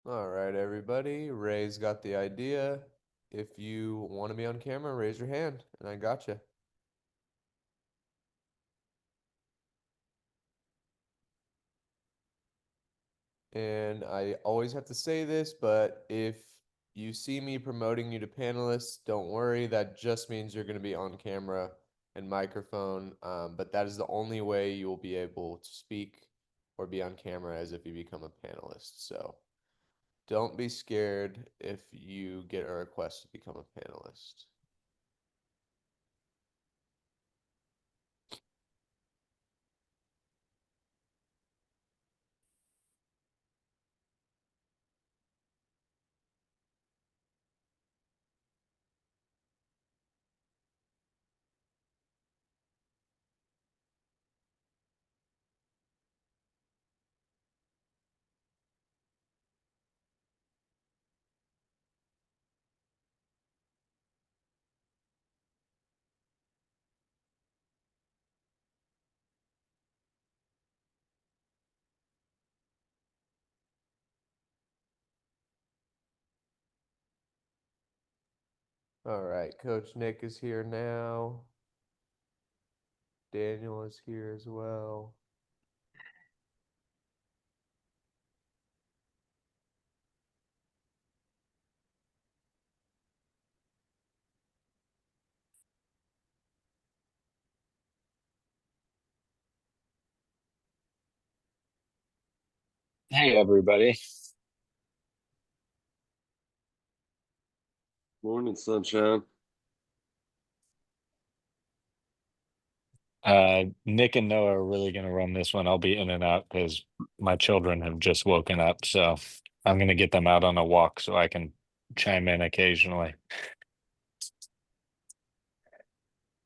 All right, everybody. Ray's got the idea. If you want to be on camera, raise your hand, and I got you. And I always have to say this, but if you see me promoting you to panelists, don't worry. That just means you're going to be on camera and microphone. But that is the only way you will be able to speak or be on camera as if you become a panelist. So don't be scared if you get a request to become a panelist. All right, Coach Nic is here now. Daniel is here as well. Hey everybody. Morning, sunshine. Nick and Noah are really going to run this one. I'll be in and out because my children have just woken up. So I'm going to get them out on a walk so I can chime in occasionally.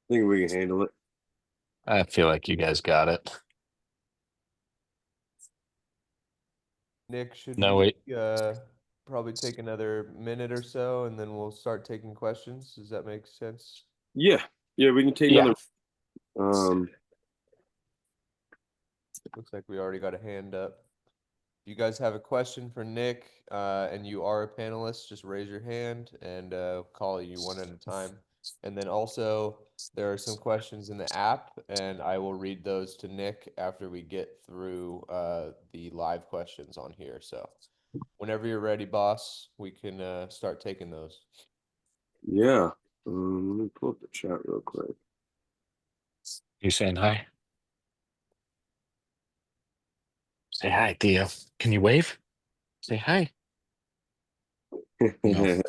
I think we can handle it. I feel like you guys got it. Nick, should No, we wait. probably take another minute or so and then we'll start taking questions? Does that make sense? Yeah, yeah, we can take Yeah. another. Um, Looks like we already got a hand up. If you guys have a question for Nick and you are a panelist, just raise your hand and call you one at a time. And then also, there are some questions in the app, and I will read those to Nick after we get through the live questions on here. So, whenever you're ready, boss, we can start taking those. yeah. Let me pull up the chat real quick. You saying hi? Say hi, Theo. Can you wave? Say hi. No.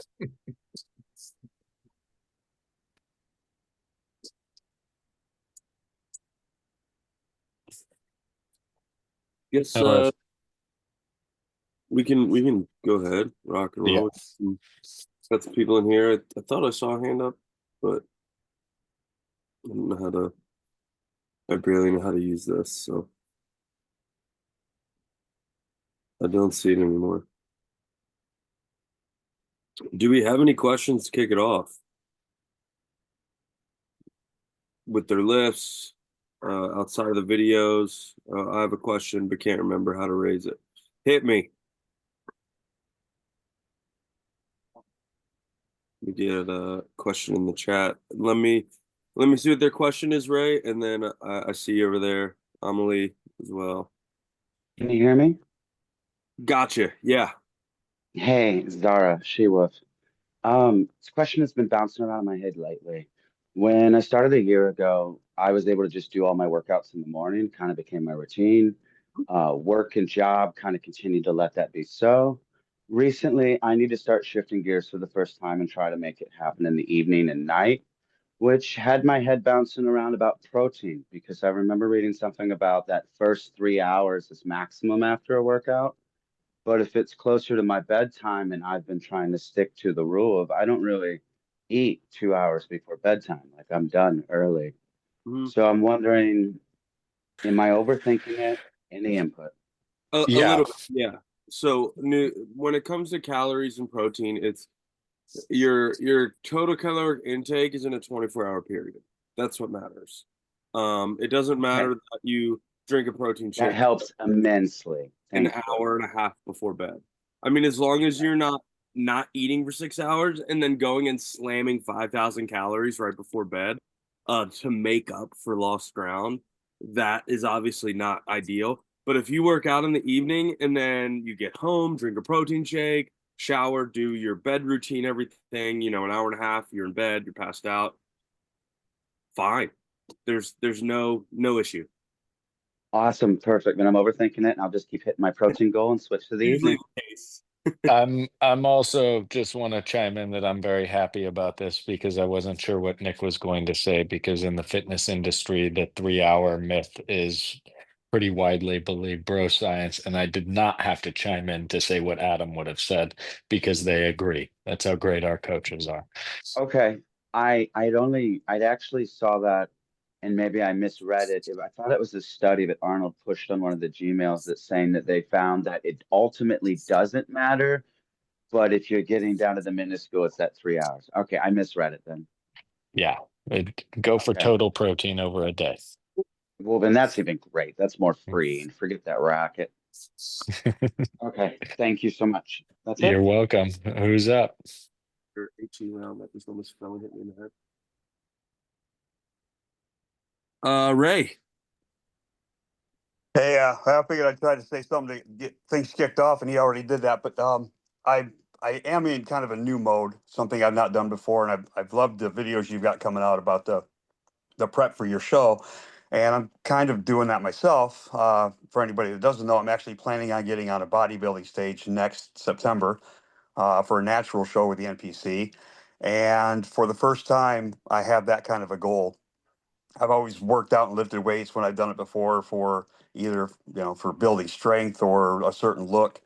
Guess Or if, we can go ahead, rock and yeah. roll. Got some people in here. I thought I saw a hand up, but I don't know how to. I barely know how to use this, so I don't see it anymore. Do we have any questions to kick it off with their lifts outside of the videos? I have a question, but can't remember how to raise it. Hit me. We get a question in the chat. Let me see what their question is, Ray, and then I see you over there, Amelie, as well. Can you hear me? Gotcha. Yeah. Hey, it's Zara, She-Wolf. This question has been bouncing around my head lately. When I started a year ago, I was able to just do all my workouts in the morning, kind of became my routine. Work and job kind of continued to let that be so. Recently, I need to start shifting gears for the first time and try to make it happen in the evening and night, which had my head bouncing around about protein because I remember reading something about that first 3 hours is maximum after a workout. But if it's closer to my bedtime and I've been trying to stick to the rule of I don't really eat 2 hours before bedtime, like I'm done early. Mhm. So I'm wondering, am I overthinking it? Any input? A Yeah. little bit. Yeah. So when it comes to calories and protein, it's your total caloric intake is in a 24-hour period. That's what matters. It doesn't Okay. matter that you drink a protein That shake helps immensely. an Thank you. hour and a half before bed. I mean, as long as you're not eating for 6 hours and then going and slamming 5,000 calories right before bed, to make up for lost ground, that is obviously not ideal. But if you work out in the evening and then you get home, drink a protein shake, shower, do your bed routine, everything, you know, an hour and a half, you're in bed, you're passed out, fine. There's no issue. Awesome. Perfect. Then I'm overthinking it and I'll just keep hitting my protein goal and switch to the Usually evening. the case. I'm also just want to chime in that I'm very happy about this because I wasn't sure what Nick was going to say, because in the fitness industry, the 3 hour myth is pretty widely believed bro science, and I did not have to chime in to say what Adam would have said because they agree. That's how great our coaches are. Okay. I'd actually saw that and maybe I misread it. I thought it was a study that Arnold pushed on one of the Gmails that's saying that they found that it ultimately doesn't matter, but if you're getting down to the minuscule, it's that 3 hours. Okay, I misread it then. Yeah, go for Okay. total protein over a day. Well, then that's even great. That's more free and forget that racket. Okay. Thank you so much. That's You're it. welcome. Who's up? Your 18 round that just almost fell and hit me in the head. Ray. Hey, I figured I'd try to say something to get things kicked off, and he already did that. But I I am in kind of a new mode, something I've not done before, and I've loved the videos you've got coming out about the prep for your show, and I'm kind of doing that myself. For anybody that doesn't know, I'm actually planning on getting on a bodybuilding stage next September for a natural show with the NPC, and for the first time, I have that kind of a goal. I've always worked out and lifted weights when I've done it before for either, for building strength or a certain look.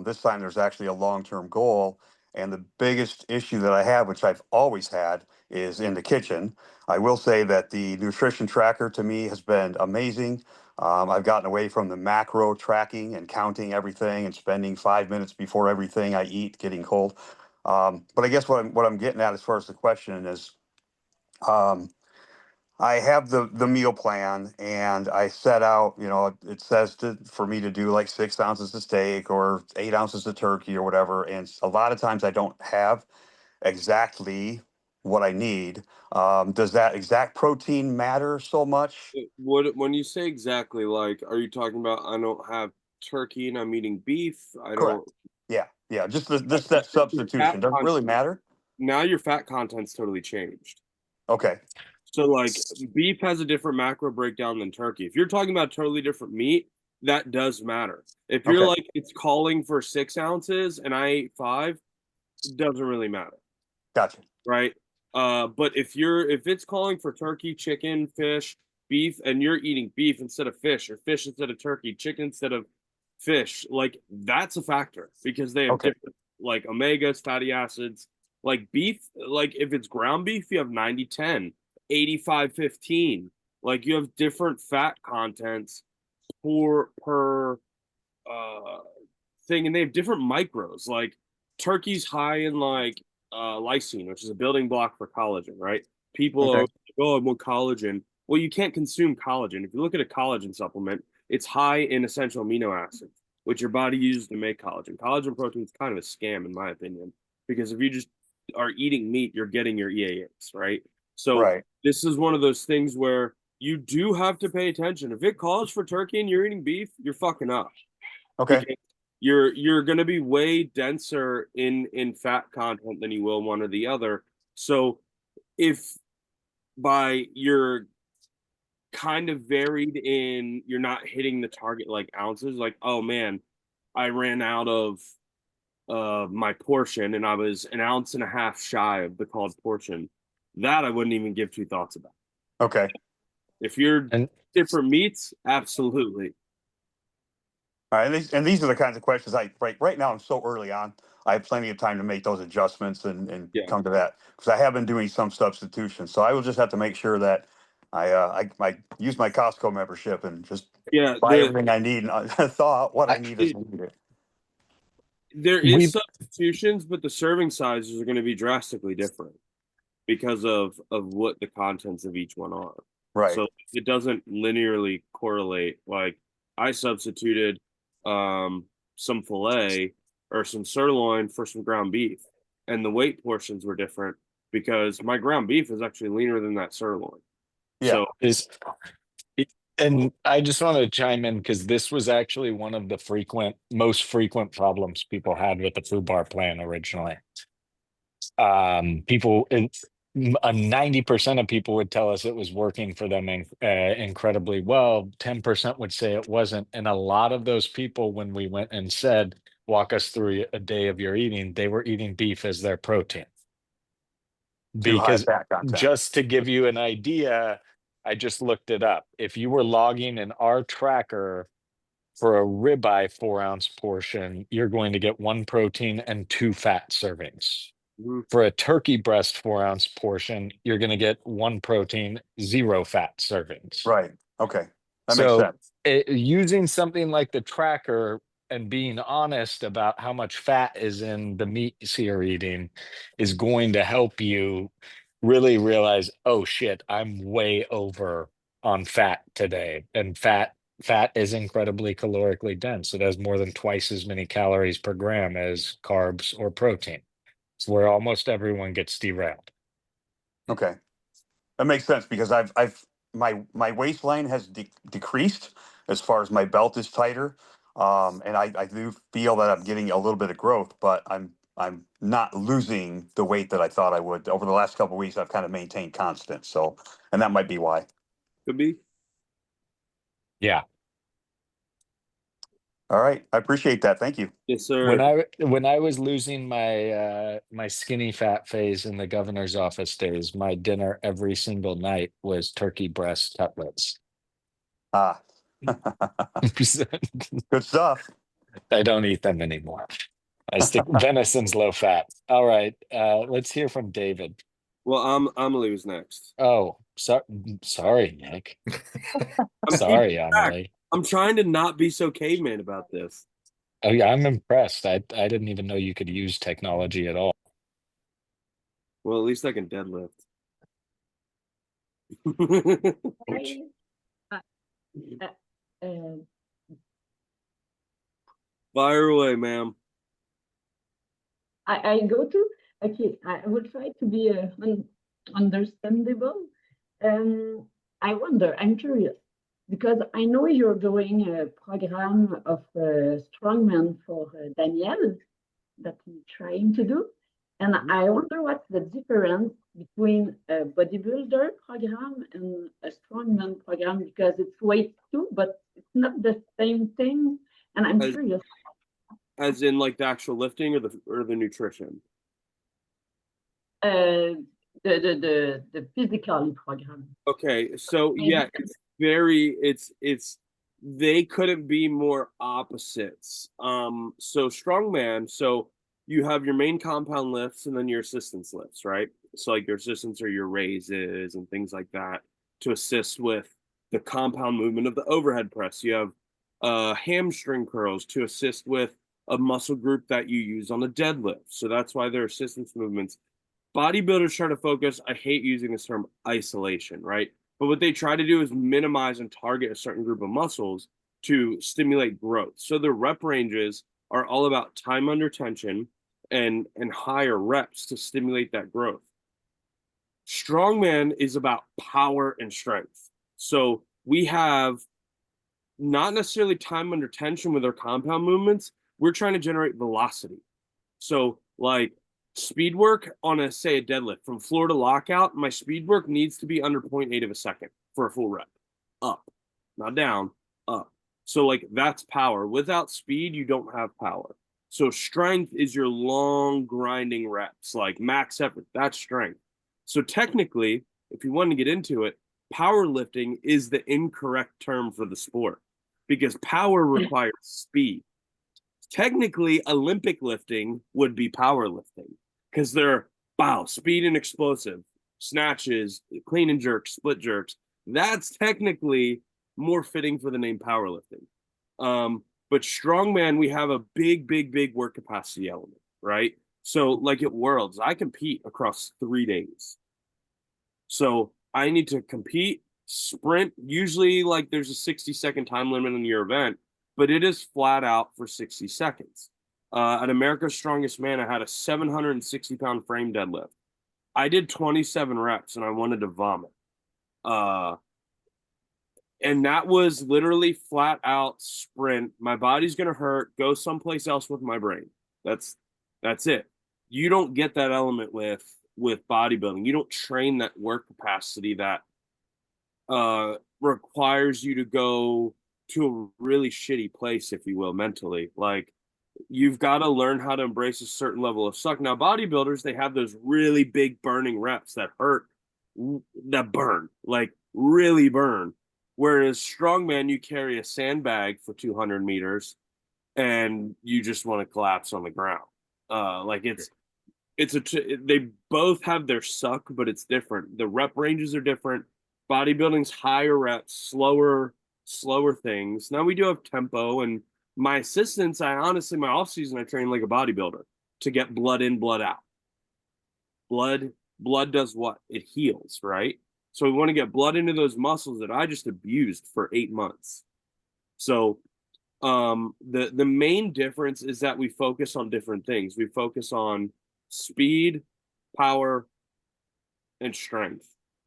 This time there's actually a long-term goal. And the biggest issue that I have, which I've always had, is in the kitchen. I will say that the nutrition tracker to me has been amazing. I've gotten away from the macro tracking and counting everything and spending 5 minutes before everything I eat getting cold. But I guess what I'm getting at as far as the question is, um, I have the meal plan and I set out, it says for me to do like 6 ounces of steak or 8 ounces of turkey or whatever. And a lot of times I don't have exactly what I need. Does that exact protein matter so much? What when you say exactly, like, are you talking about I don't have turkey and I'm eating beef? I don't. Correct. Yeah. Yeah. Just that Your fat substitution doesn't really content, matter. now your fat content's totally changed. Okay. So like beef has a different macro breakdown than turkey. If you're talking about totally different meat, that does matter. If you're Okay. like it's calling for 6 ounces and I ate five, it doesn't really matter, Gotcha. right? But if it's calling for turkey, chicken, fish, beef, and you're eating beef instead of fish, or fish instead of turkey, chicken instead of fish, like that's a factor because they have Okay. different like omegas, fatty acids. Like beef, like if it's ground beef, you have 90-10, 85-15. Like you have different fat contents per uh thing, and they have different micros. Like turkey's high in like lysine, which is a building block for collagen, right? People are Okay. like, oh, I want collagen. Well, you can't consume collagen. If you look at a collagen supplement, it's high in essential amino acids, which your body uses to make collagen. Collagen protein is kind of a scam, in my opinion, because if you just are eating meat, you're getting your EAAs, right? So Right. this is one of those things where you do have to pay attention. If it calls for turkey and you're eating beef, you're fucking up Okay. because you're going to be way denser in fat content than you will one or the other. So if by you're kind of varied in you're not hitting the target like ounces, like oh man, I ran out of my portion and I was an ounce and a half shy of the called portion, that I wouldn't even give two thoughts about. Okay. If you're And different meats, absolutely. All right, and these are the kinds of questions right now. I'm so early on. I have plenty of time to make those adjustments and Yeah. come to that because I have been doing some substitutions. So I will just have to make sure that I use my Costco membership and just Yeah, buy everything I need and thaw out what I I, need as needed. there is we substitutions, but the serving sizes are going to be drastically different because of what the contents of each one are. Right. So it doesn't linearly correlate. Like I substituted some filet or some sirloin for some ground beef. And the weight portions were different because my ground beef is actually leaner than that sirloin. Yeah. So Is and I just want to chime in because this was actually one of the most frequent problems people had with the food bar plan originally. People, 90% of people would tell us it was working for them incredibly well. 10% would say it wasn't, and a lot of those people, when we went and said, "Walk us through a day of your eating," they were eating beef as their protein. Too high Because fat content. just to give you an idea, I just looked it up. If you were logging in our tracker for a ribeye 4-ounce portion, you're going to get 1 protein and 2 fat servings. mhm. For a turkey breast 4-ounce portion, you're going to get 1 protein, 0 fat servings. Right. Okay. That makes So sense. using something like the tracker and being honest about how much fat is in the meats you're eating is going to help you really realize, oh shit, I'm way over on fat today. And fat is incredibly calorically dense. It has more than twice as many calories per gram as carbs or protein. It's where almost everyone gets derailed. Okay. That makes sense because my waistline has decreased as far as my belt is tighter. And I do feel that I'm getting a little bit of growth, but I'm not losing the weight that I thought I would. Over the last couple of weeks, I've kind of maintained constant. So, and that might be why. Could be. Yeah. All right. I appreciate that. Thank you. Yes, sir. When I was losing my my skinny fat phase in the governor's office days, my dinner every single night was turkey breast cutlets. Ah, good stuff. I don't eat them anymore. I stick venison's low fat. All right, let's hear from David. Well, Amelie's next. Oh, sorry, Nick. I'm Sorry, keeping track. Emily. I'm trying to not be so caveman about this. Oh yeah, I'm impressed. I didn't even know you could use technology at all. Well, at least I can deadlift. Uh, Fire away, ma'am. I go to, okay, I will try to be understandable. I wonder, I'm curious, because I know you're doing a program of strongman for Daniel that he's trying to do. And I wonder what's the difference between a bodybuilder program and a strongman program, because it's weight too, but it's not the same thing. And I'm curious. As in like the actual lifting or the nutrition? The physical program. Okay, so yeah, it's they couldn't be more opposites. So strongman, so you have your main compound lifts and then your assistance lifts, right? So like your assistants are your raises and things like that to assist with the compound movement of the overhead press. You have hamstring curls to assist with a muscle group that you use on the deadlift. So that's why they're assistance movements. Bodybuilders try to focus, I hate using this term, isolation, right? But what they try to do is minimize and target a certain group of muscles to stimulate growth. So the rep ranges are all about time under tension and higher reps to stimulate that growth. Strongman is about power and strength. So we have not necessarily time under tension with our compound movements. We're trying to generate velocity. So like speed work on a, say, a deadlift from floor to lockout, my speed work needs to be under 0.8 of a second for a full rep. Up, not down, up. So like that's power. Without speed, you don't have power. So strength is your long grinding reps, like max effort, that's strength. So technically, if you want to get into it, powerlifting is the incorrect term for the sport because power requires speed. Technically, Olympic lifting would be powerlifting because they're speed and explosive, snatches, clean and jerks, split jerks. That's technically more fitting for the name powerlifting. But strongman, we have a big work capacity element, right? So like at Worlds, I compete across 3 days. So I need to compete, sprint. Usually like there's a 60-second time limit on your event, but it is flat out for 60 seconds. At America's Strongest Man, I had a 760-pound frame deadlift. I did 27 reps and I wanted to vomit. And that was literally flat out sprint. My body's gonna hurt. Go someplace else with my brain. That's it. You don't get that element with bodybuilding. You don't train that work capacity that requires you to go to a really shitty place, if you will, mentally. Like, you've got to learn how to embrace a certain level of suck. Now, bodybuilders, they have those really big burning reps that hurt, that burn, like really burn. Whereas strongman, you carry a sandbag for 200 meters and you just want to collapse on the ground. Like they both have their suck, but it's different. The rep ranges are different. Bodybuilding's higher reps, slower things. Now we do have tempo, and my assistants, I honestly, my off season, I train like a bodybuilder to get blood in, blood out. Blood does what? It heals, right? So we want to get blood into those muscles that I just abused for 8 months. So the main difference is that we focus on different things. We focus on speed, power, and strength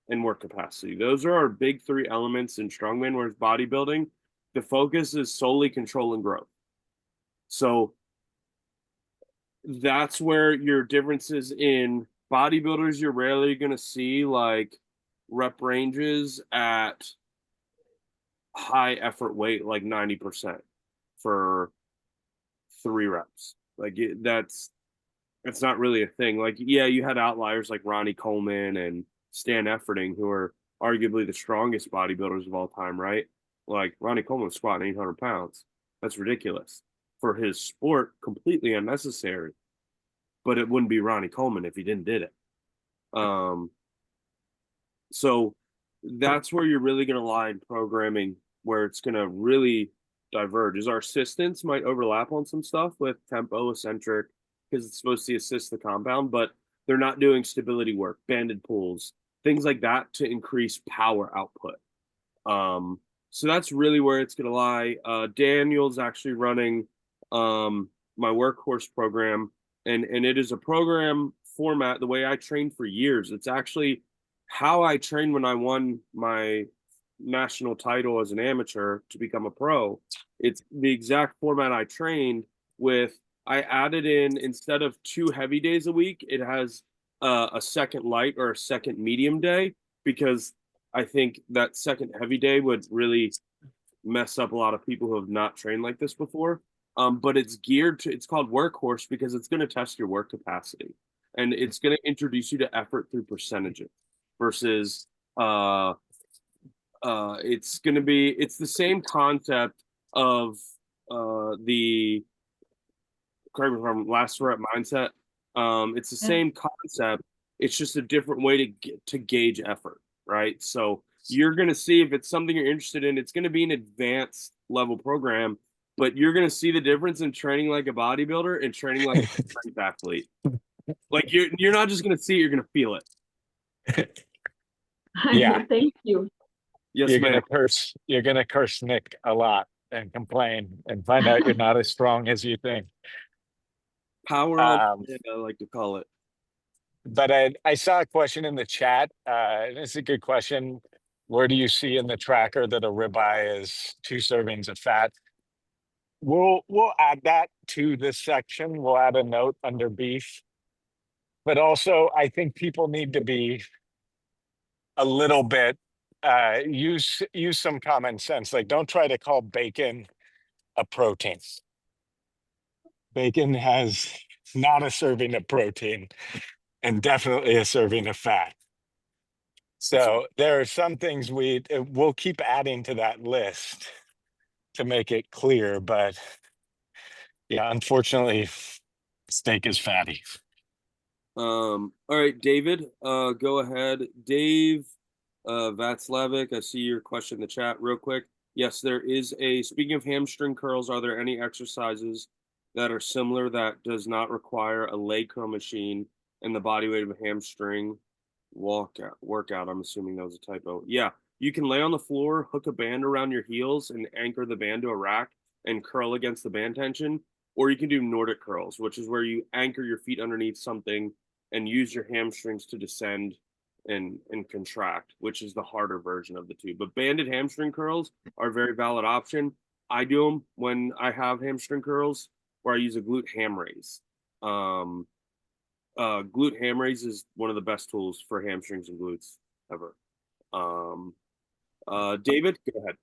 and work capacity. Those are our big 3 elements in strongman, whereas bodybuilding, the focus is solely control and growth. So that's where your differences in bodybuilders, you're rarely going to see like rep ranges at high effort weight, like 90% for 3 reps. Like that's not really a thing. Like, yeah, you had outliers like Ronnie Coleman and Stan Efferding, who are arguably the strongest bodybuilders of all time, right? Like, Ronnie Coleman was squatting 800 pounds. That's ridiculous. For his sport, completely unnecessary. But it wouldn't be Ronnie Coleman if he didn't did it. So that's where you're really going to lie in programming, where it's going to really diverge. Is our assistants might overlap on some stuff with tempo, eccentric, because it's supposed to assist the compound, but they're not doing stability work, banded pulls, things like that to increase power output. So that's really where it's going to lie. Daniel's actually running my workhorse program, and it is a program format the way I trained for years. It's actually how I trained when I won my national title as an amateur to become a pro. It's the exact format I trained with. I added in, instead of 2 heavy days a week, it has a second light or a second medium day, because I think that second heavy day would really mess up a lot of people who have not trained like this before. But it's geared to, it's called workhorse because it's going to test your work capacity, and it's going to introduce you to effort through percentages versus it's going to be, it's the same concept of the, correct me if I'm, last rep mindset. It's the same concept. It's just a different way to gauge effort, right? So you're going to see if it's something you're interested in. It's going to be an advanced level program, but you're going to see the difference in training like a bodybuilder and training like a strength athlete. Like, you're not just going to see it, you're going to feel it. Yeah. Thank you. Yes, You're ma'am. gonna curse Nick a lot and complain and find out you're not as strong as you think. Power on, I like to call it. But I saw a question in the chat, and it's a good question. Where do you see in the tracker that a ribeye is 2 servings of fat? We'll add that to this section. We'll add a note under beef. But also, I think people need to be a little bit use some common sense. Like, don't try to call bacon a protein. Bacon has not a serving of protein and definitely a serving of fat. So there are some things we'll keep adding to that list to make it clear, but yeah, unfortunately, steak is fatty. All right, David, go ahead. Dave Vatslavik, I see your question in the chat real quick. Yes, there is speaking of hamstring curls, are there any exercises that are similar that does not require a leg curl machine and the body weight of a hamstring workout? I'm assuming that was a typo. Yeah, you can lay on the floor, hook a band around your heels and anchor the band to a rack and curl against the band tension. or you can do Nordic curls, which is where you anchor your feet underneath something and use your hamstrings to descend and contract, which is the harder version of the two. But banded hamstring curls are a very valid option. I do them when I have hamstring curls, where I use a glute ham raise. Glute ham raise is one of the best tools for hamstrings and glutes ever. David, go ahead.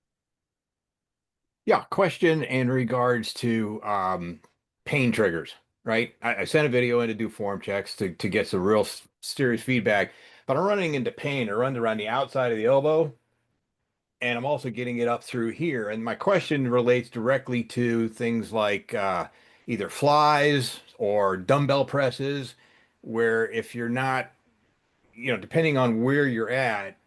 Yeah, question in regards to pain triggers, right? I sent a video in to do form checks to get some real serious feedback, but I'm running into pain. I run around the outside of the elbow, and I'm also getting it up through here. And my question relates directly to things like either flies or dumbbell presses, where if you're not, depending on where you're at,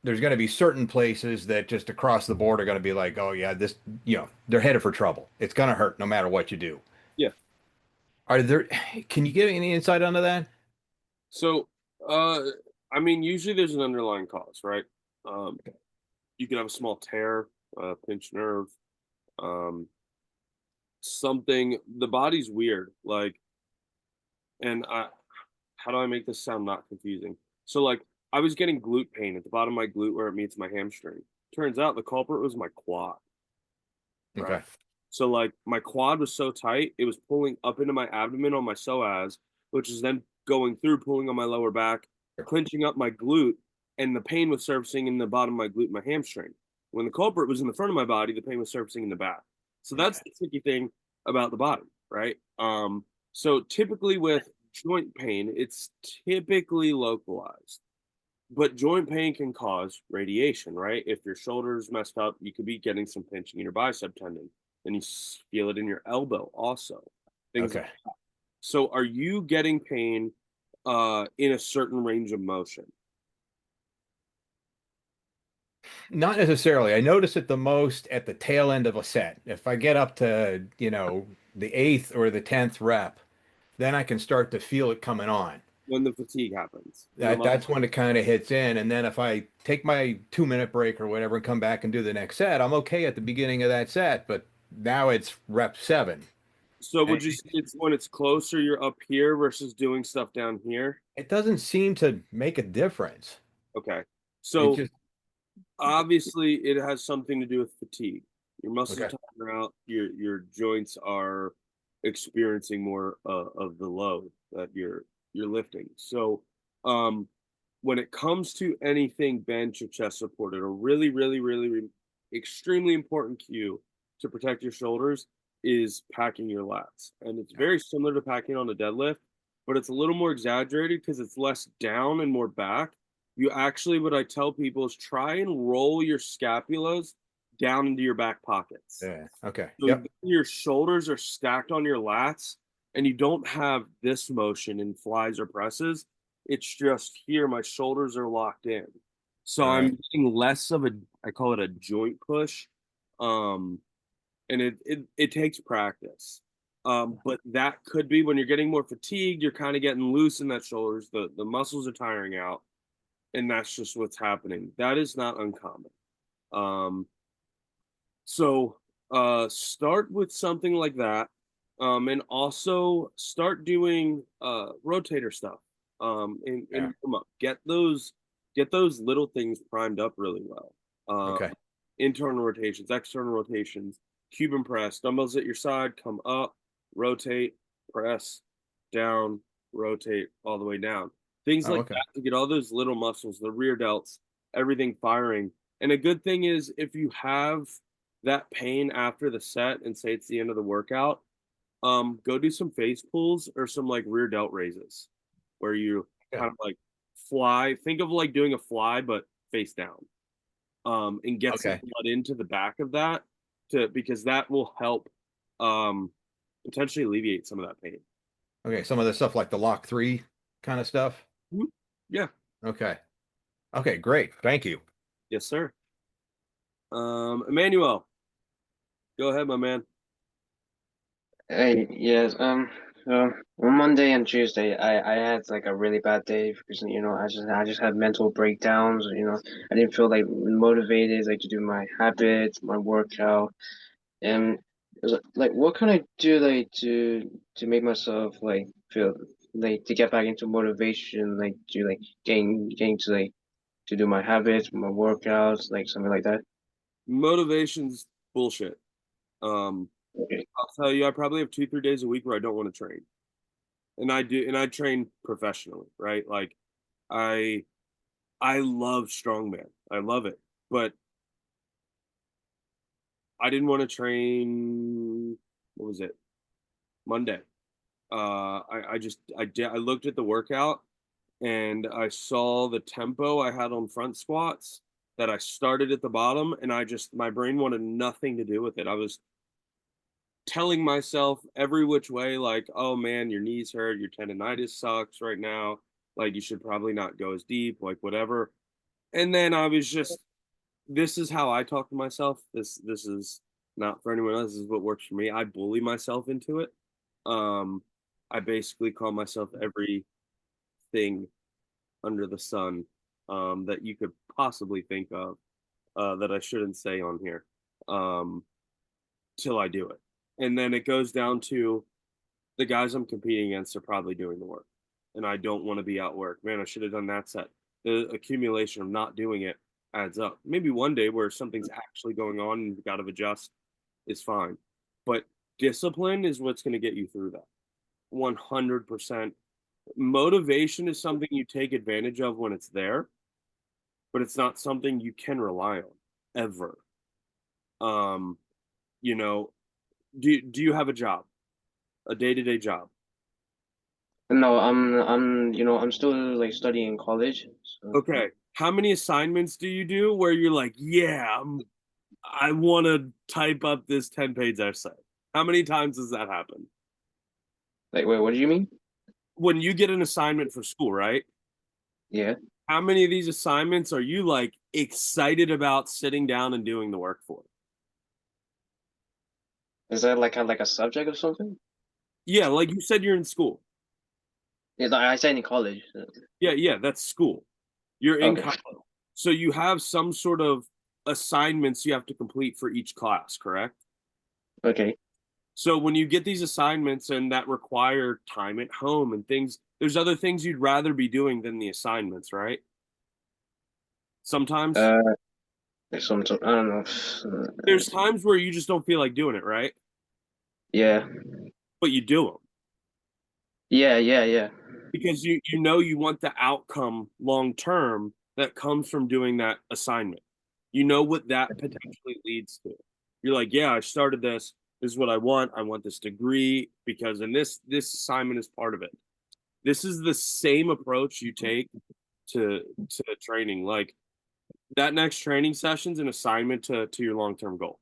there's going to be certain places that just across the board are going to be like, oh yeah, this, they're headed for trouble. It's going to hurt no matter what you do. Yeah. Are there, can you give any insight onto that? So, I mean, usually there's an underlying cause, right? You can have a small tear, pinched nerve, something. The body's weird, like, and how do I make this sound not confusing? So, like, I was getting glute pain at the bottom of my glute where it meets my hamstring. Turns out the culprit was my quad. Okay. Right? So, like, my quad was so tight, it was pulling up into my abdomen on my psoas, which is then going through, pulling on my lower back, clenching up my glute, and the pain was surfacing in the bottom of my glute, my hamstring. When the culprit was in the front of my body, the pain was surfacing in the back. So that's the tricky thing about the body, right? So typically with joint pain, it's typically localized. But joint pain can cause radiation, right? If your shoulder's messed up, you could be getting some pinching in your bicep tendon, and you feel it in your elbow also. Things Okay. like that. So are you getting pain in a certain range of motion? Not necessarily. I notice it the most at the tail end of a set. If I get up to, the eighth or the 10th rep, then I can start to feel it coming on. When the fatigue happens. That's when it kind of hits in. And then if I take my 2-minute break or whatever and come back and do the next set, I'm okay at the beginning of that set, but now it's rep 7. So would you say it's when it's closer, you're up here versus doing stuff down here? It doesn't seem to make a difference. Okay. It So just, obviously it has something to do with fatigue. Your muscles Okay. tire out, your joints are experiencing more of the load that you're lifting. So when it comes to anything bench or chest supported, a really, really, really, really extremely important cue to protect your shoulders is packing your lats. And it's very similar to packing on a deadlift, but it's a little more exaggerated because it's less down and more back. You actually, what I tell people is try and roll your scapulas down into your back pockets. yeah. Okay. So Yep. your shoulders are stacked on your lats and you don't have this motion in flies or presses. It's just here, my shoulders are locked in. So All I'm right. getting less of I call it a joint push. And it takes practice. But that could be when you're getting more fatigued, you're kind of getting loose in that shoulders, the muscles are tiring out, and that's just what's happening. That is not uncommon. So start with something like that. And also start doing rotator stuff. And Yeah. warm up. Get those little things primed up really well. Okay. Internal rotations, external rotations, Cuban press, dumbbells at your side, come up, rotate, press, down, rotate all the way down. Things like Okay. that to get all those little muscles, the rear delts, everything firing. And a good thing is if you have that pain after the set and say it's the end of the workout, go do some face pulls or some like rear delt raises where you kind of like fly. Think of like doing a fly, but face down. And get some Okay. blood into the back of that because that will help potentially alleviate some of that pain. Okay. Some of the stuff like the lock 3 kind of stuff. Yeah. Okay. Okay. Great. Thank you. Yes, sir. Emmanuel, go ahead, my man. Hey, yes, so on Monday and Tuesday, I had like a really bad day because I just had mental breakdowns. I didn't feel like motivated like to do my habits, my workout, and is it, like what can I do like to make myself like feel like to get back into motivation, like to like getting to like to do my habits, my workouts, like something like that? Motivation's bullshit. Okay. I'll tell you, I probably have 2, 3 days a week where I don't want to train. And I train professionally, right? Like I I love strongman. I love it. But I didn't want to train, what was it? Monday. I looked at the workout and I saw the tempo I had on front squats that I started at the bottom, and my brain wanted nothing to do with it. I was telling myself every which way, like, oh man, your knees hurt, your tendonitis sucks right now, like you should probably not go as deep, like whatever. And then I was just, this is how I talk to myself. This is not for anyone else. This is what works for me. I bully myself into it. Um, I basically call myself everything under the sun that you could possibly think of that I shouldn't say on here till I do it. And then it goes down to the guys I'm competing against are probably doing the work. And I don't want to be outworked. Man, I should have done that set. The accumulation of not doing it adds up. Maybe one day where something's actually going on and you've got to adjust is fine. But discipline is what's going to get you through that. 100%. Motivation is something you take advantage of when it's there, but it's not something you can rely on ever. Um, you know, do you have a job, a day-to-day job? No, I'm still like studying in college. So Okay. How many assignments do you do where you're like, yeah, I want to type up this 10-page essay? How many times does that happen? like wait, what do you mean? When you get an assignment for school, right? Yeah. How many of these assignments are you like excited about sitting down and doing the work for? Is that like a subject or something? Yeah, like you said, you're in school. Yeah, like I said in college. Yeah, that's school. You're in Okay. college. So you have some sort of assignments you have to complete for each class, correct? Okay. So when you get these assignments and that require time at home and things, there's other things you'd rather be doing than the assignments, right? Sometimes Uh, like some I don't know. there's times where you just don't feel like doing it, right? Yeah. But you do them Yeah. because you know you want the outcome long term that comes from doing that assignment. You know what that potentially leads to. You're like, yeah, I started this. This is what I want. I want this degree because and this assignment is part of it. This is the same approach you take to training. Like that next training session's an assignment to your long-term goal.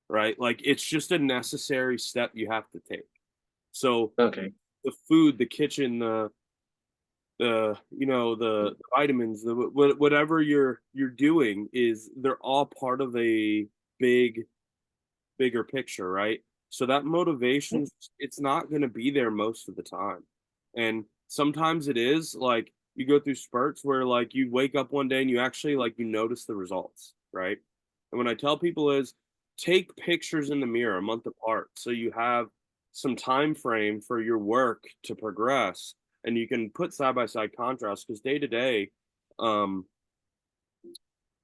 Right? Like it's just a necessary step you have to take. So Okay. the food, the kitchen, the vitamins, whatever you're doing is they're all part of a bigger picture, right? So that motivation, it's not going to be there most of the time. And sometimes it is like you go through spurts where like you wake up one day and you actually like you notice the results, right? And when I tell people is take pictures in the mirror a month apart so you have some time frame for your work to progress and you can put side by side contrast because day to day um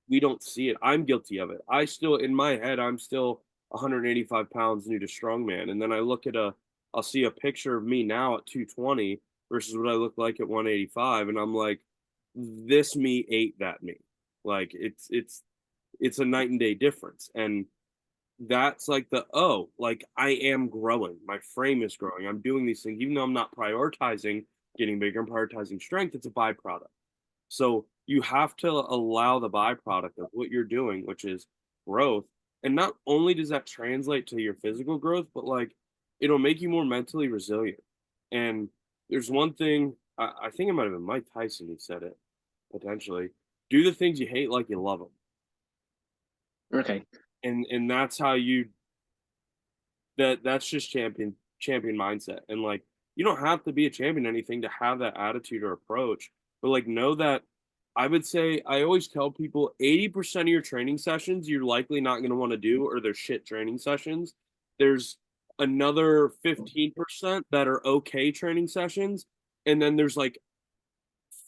we don't see it. I'm guilty of it. I still, in my head, I'm still 185 pounds new to strongman. And then I'll see a picture of me now at 220 versus what I look like at 185. And I'm like, this me ate that me. Like it's a night and day difference. And that's like like I am growing. My frame is growing. I'm doing these things, even though I'm not prioritizing getting bigger and prioritizing strength, it's a byproduct. So you have to allow the byproduct of what you're doing, which is growth. And not only does that translate to your physical growth, but like it'll make you more mentally resilient. And there's one thing, I think it might have been Mike Tyson who said it potentially. Do the things you hate like you love them. Okay. And that's how that's just champion mindset. And like you don't have to be a champion anything to have that attitude or approach, but like know that I would say I always tell people 80% of your training sessions you're likely not going to want to do or they're shit training sessions. there's another 15% that are okay training sessions, and then there's like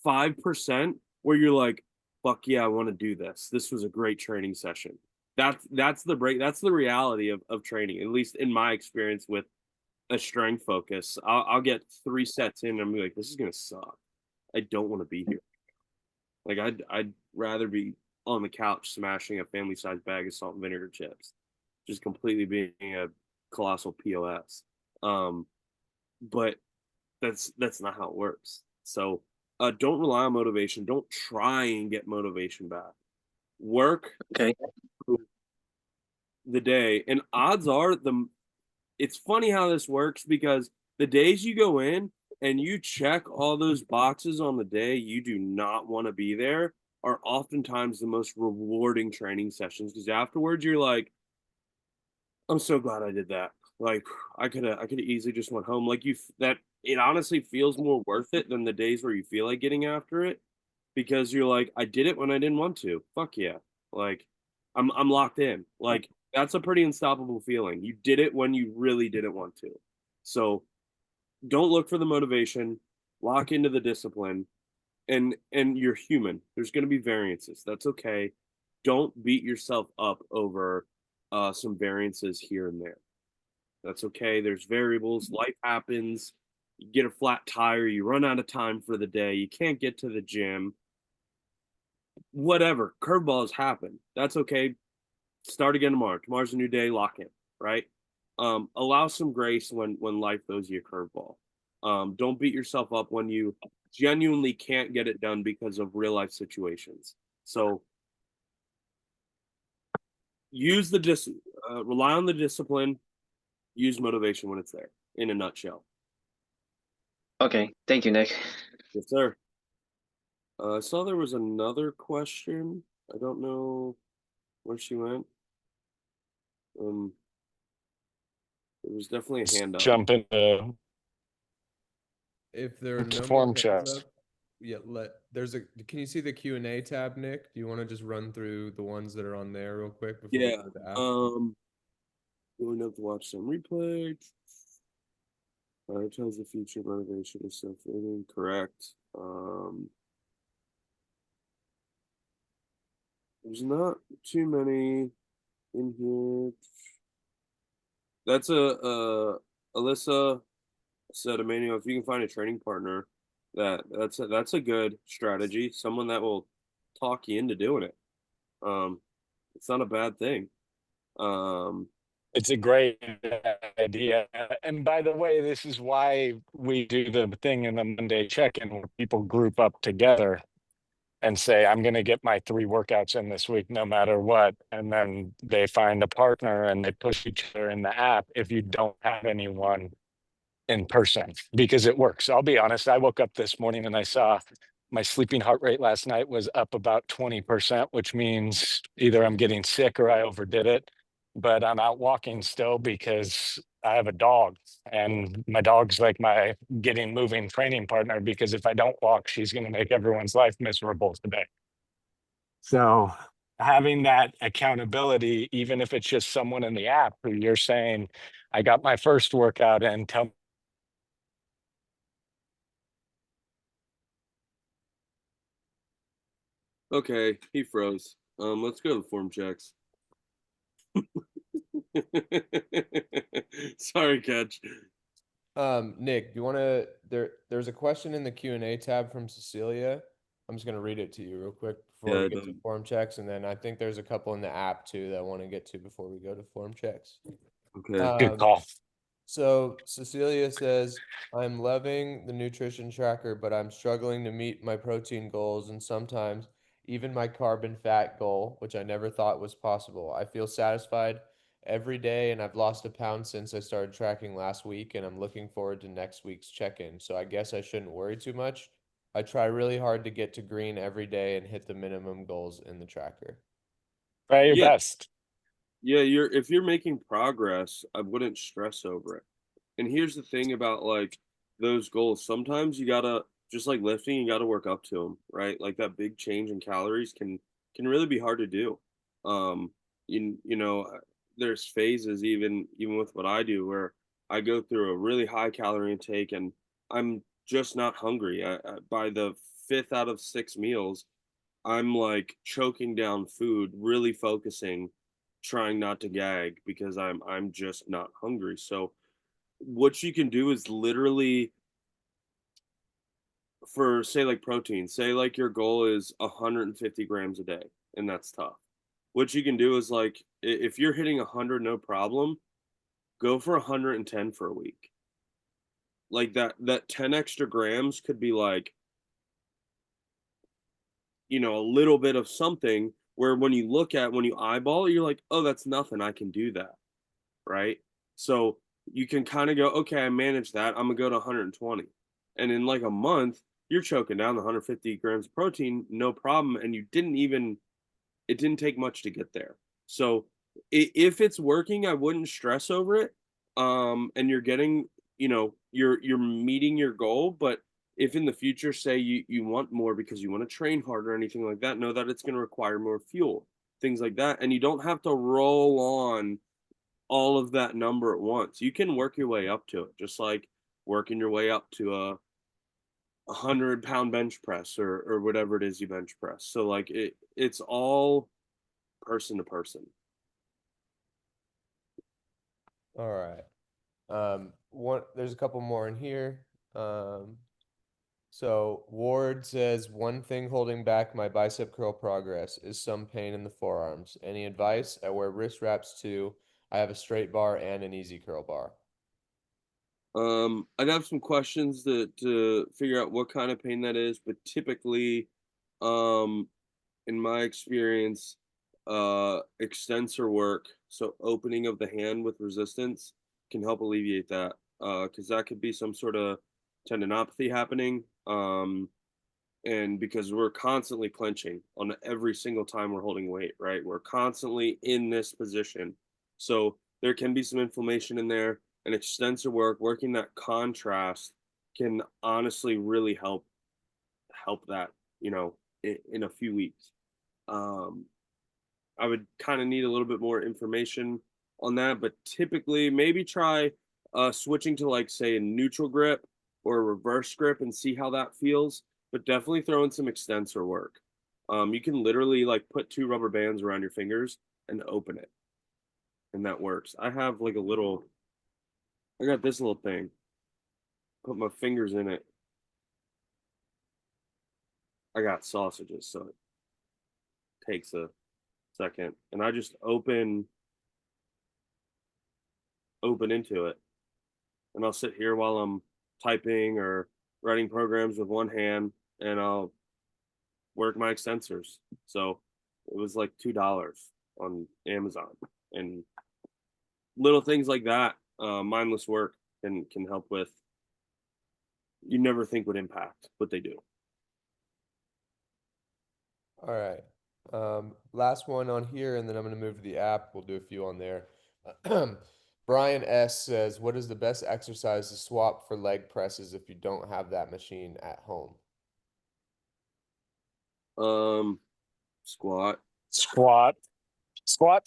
5% where you're like, fuck yeah, I want to do this. This was a great training session. That's the reality of training, at least in my experience with a strength focus. I'll get 3 sets in and I'm like, this is gonna suck. I don't want to be here. Like I'd rather be on the couch smashing a family sized bag of salt and vinegar chips, just completely being a colossal POS. But that's not how it works. So don't rely on motivation. Don't try and get motivation back. Work Okay. the day, and odds are it's funny how this works because the days you go in and you check all those boxes on the day you do not want to be there are oftentimes the most rewarding training sessions because afterwards you're like, I'm so glad I did that. Like I could have easily just went home. Like that it honestly feels more worth it than the days where you feel like getting after it because you're like, I did it when I didn't want to. Fuck yeah. Like I'm locked in. Like that's a pretty unstoppable feeling. You did it when you really didn't want to. So don't look for the motivation, lock into the discipline, and you're human. There's going to be variances. That's okay. Don't beat yourself up over some variances here and there. That's okay. There's variables. Life happens. You get a flat tire. You run out of time for the day. You can't get to the gym. Whatever. Curveballs happen. That's okay. Start again tomorrow. Tomorrow's a new day. Lock in. Right. Allow some grace when life throws you a curveball. Don't beat yourself up when you genuinely can't get it done because of real life situations. So use rely on the discipline. Use motivation when it's there. In a nutshell. Okay. Thank you, Nick. Yes, sir. I saw there was another question. I don't know where she went. There was definitely a hand up. Jump into If there are no more form hands checks. up, yeah, can you see the Q&A tab, Nick? Do you want to just run through the ones that are on there real quick before we Yeah. go to the app? Going up to watch some replay. Prioritize the future motivation is self-learning. Correct. There's not too many in here. That's Alyssa said, Emmanuel, if you can find a training partner, that's a good strategy. Someone that will talk you into doing it. It's not a bad thing. It's a great idea. And by the way, this is why we do the thing in the Monday check-in where people group up together and say, I'm going to get my 3 workouts in this week, no matter what. And then they find a partner and they push each other in the app if you don't have anyone in person, because it works. I'll be honest. I woke up this morning and I saw my sleeping heart rate last night was up about 20%, which means either I'm getting sick or I overdid it. But I'm out walking still because I have a dog, and my dog's like my getting moving training partner, because if I don't walk, she's going to make everyone's life miserable today. So having that accountability, even if it's just someone in the app who you're saying, I got my first workout in, tell me. Okay, he froze. Let's go to the form checks. Sorry, Catch. Nick, do you want to there's a question in the Q&A tab from Cecilia. I'm just going to read it to you real quick before Yeah, we get to form checks, and then I think there's a couple in the app too that I want to get to before we go to form checks. Okay. Good call. So Cecilia says, I'm loving the nutrition tracker, but I'm struggling to meet my protein goals and sometimes even my carb and fat goal, which I never thought was possible. I feel satisfied every day and I've lost a pound since I started tracking last week, and I'm looking forward to next week's check-in. So I guess I shouldn't worry too much. I try really hard to get to green every day and hit the minimum goals in the tracker. Try your Yeah. best. Yeah, if you're making progress, I wouldn't stress over it. And here's the thing about like those goals. Sometimes you gotta, just like lifting, you gotta work up to them, right? Like that big change in calories can really be hard to do. You know, there's phases even with what I do where I go through a really high calorie intake and I'm just not hungry. By the fifth out of six meals, I'm like choking down food, really focusing, trying not to gag because I'm just not hungry. So what you can do is literally for say like protein, say like your goal is 150 grams a day, and that's tough. What you can do is like if you're hitting 100 no problem, go for 110 for a week. Like that 10 extra grams could be like, a little bit of something where when you eyeball it, you're like, oh, that's nothing. I can do that. Right. So you can kind of go, okay, I manage that. I'm gonna go to 120. And in like a month, you're choking down the 150 grams of protein, no problem. And it didn't take much to get there. So if it's working, I wouldn't stress over it. And you're getting, you're meeting your goal. But if in the future, say you want more because you want to train harder or anything like that, know that it's going to require more fuel, things like that. And you don't have to roll on all of that number at once. You can work your way up to it, just like working your way up to a 100-pound bench press or whatever it is you bench press. So like it's all person to person. All right. There's a couple more in here. So Ward says, one thing holding back my bicep curl progress is some pain in the forearms. Any advice? I wear wrist wraps too. I have a straight bar and an easy curl bar. I'd have some questions to figure out what kind of pain that is, but typically, um, in my experience, extensor work, so opening of the hand with resistance, can help alleviate that. Because that could be some sort of tendinopathy happening. And because we're constantly clenching on every single time we're holding weight, right? We're constantly in this position. So there can be some inflammation in there. And extensor work, working that contrast can honestly really help that, in a few weeks. Um, I would kind of need a little bit more information on that, but typically maybe try switching to like say a neutral grip or a reverse grip and see how that feels. But definitely throw in some extensor work. You can literally like put two rubber bands around your fingers and open it, and that works. I got this little thing. Put my fingers in it. I got sausages, so it takes a second, and I just open into it, and I'll sit here while I'm typing or writing programs with one hand, and I'll work my extensors. So it was like $2 on Amazon, and little things like that, mindless work can help with. You never think would impact, but they do. All right. Last one on here, and then I'm going to move to the app. We'll do a few on there. Brian S says, what is the best exercise to swap for leg presses if you don't have that machine at home? Squat. Squat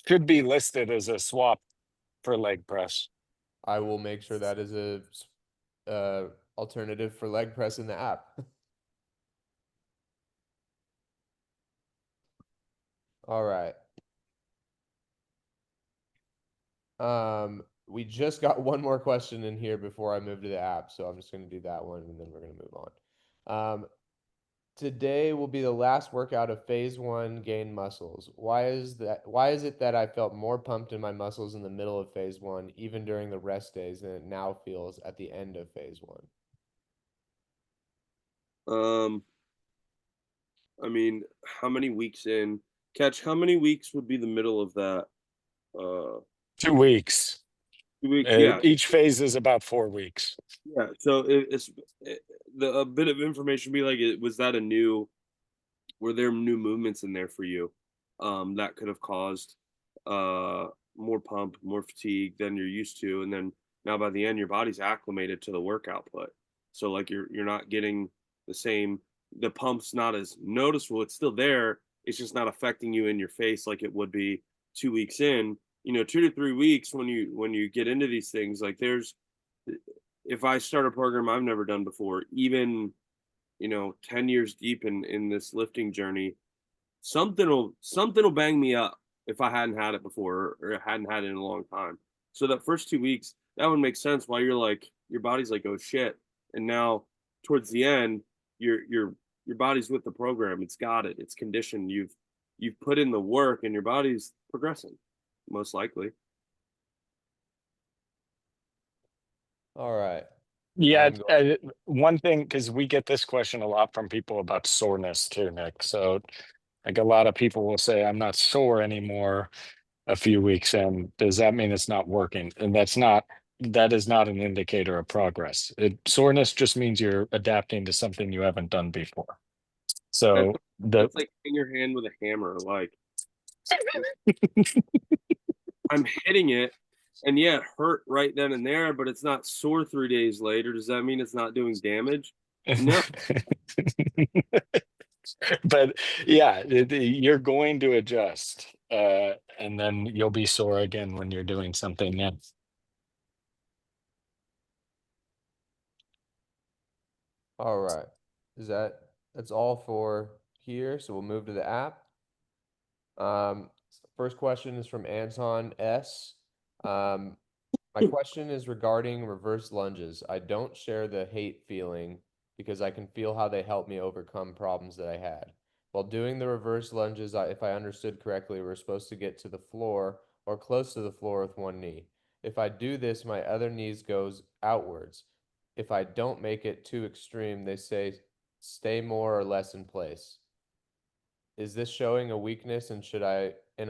should be listed as a swap for leg press. I will make sure that is a alternative for leg press in the app. All right. We just got one more question in here before I move to the app, so I'm just going to do that one and then we're going to move on. Today will be the last workout of phase 1 gain muscles. Why is it that I felt more pumped in my muscles in the middle of phase 1, even during the rest days, than it now feels at the end of phase 1? I mean, how many weeks in? Catch, how many weeks would be the middle of that? 2 weeks. 2 weeks, yeah. Each phase is about 4 weeks. Yeah, so a bit of information be like, were there new movements in there for you that could have caused more pump, more fatigue than you're used to, and then now by the end your body's acclimated to the work output. So like you're not getting the pump's not as noticeable. It's still there. It's just not affecting you in your face like it would be 2 weeks in. 2 to 3 weeks when you get into these things, like if I start a program I've never done before, even 10 years deep in this lifting journey, something will bang me up if I hadn't had it before or hadn't had it in a long time. So that first 2 weeks, that would make sense why you're like, your body's like, oh shit. And now towards the end, your body's with the program. It's got it. It's conditioned. You've put in the work and your body's progressing, most likely. All right. Yeah, I'm going. one thing, because we get this question a lot from people about soreness too, Nick. So, like a lot of people will say, I'm not sore anymore a few weeks in. Does that mean it's not working? And that is not an indicator of progress. Soreness just means you're adapting to something you haven't done before. That's, So, that's like hitting your hand with a hammer. Like, I'm hitting it, and yeah, it hurt right then and there, but it's not sore 3 days later. Does that mean it's not doing damage? No. but yeah, you're going to adjust, and then you'll be sore again when you're doing something new. All right. That's all for here. So we'll move to the app. First question is from Anton S. My question is regarding reverse lunges. I don't share the hate feeling because I can feel how they help me overcome problems that I had. While doing the reverse lunges, if I understood correctly, we're supposed to get to the floor or close to the floor with one knee. If I do this, my other knee goes outwards. If I don't make it too extreme, they say stay more or less in place. Is this showing a weakness and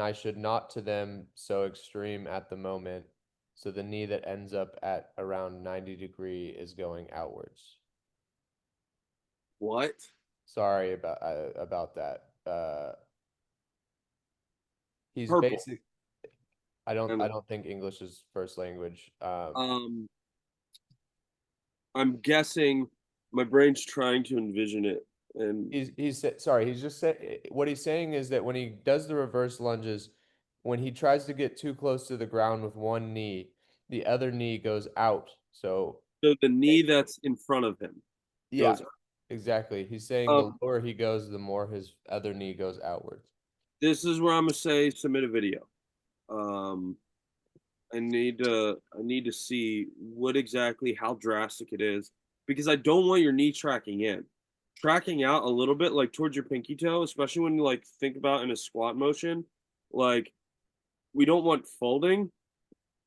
I should not to them so extreme at the moment, so the knee that ends up at around 90 degree is going outwards. What? Sorry about that. He's Purple. basic. I don't think English is first language. I'm guessing my brain's trying to envision it, and Sorry, he's just saying what he's saying is that when he does the reverse lunges, when he tries to get too close to the ground with one knee, the other knee goes out. So the knee that's in front of him yeah, goes. exactly. He's saying the Um, lower he goes, the more his other knee goes outwards. this is where I'm gonna say submit a video. Um, I need to see what exactly how drastic it is, because I don't want your knee tracking in. Tracking out a little bit, like towards your pinky toe, especially when you like think about in a squat motion, like we don't want folding.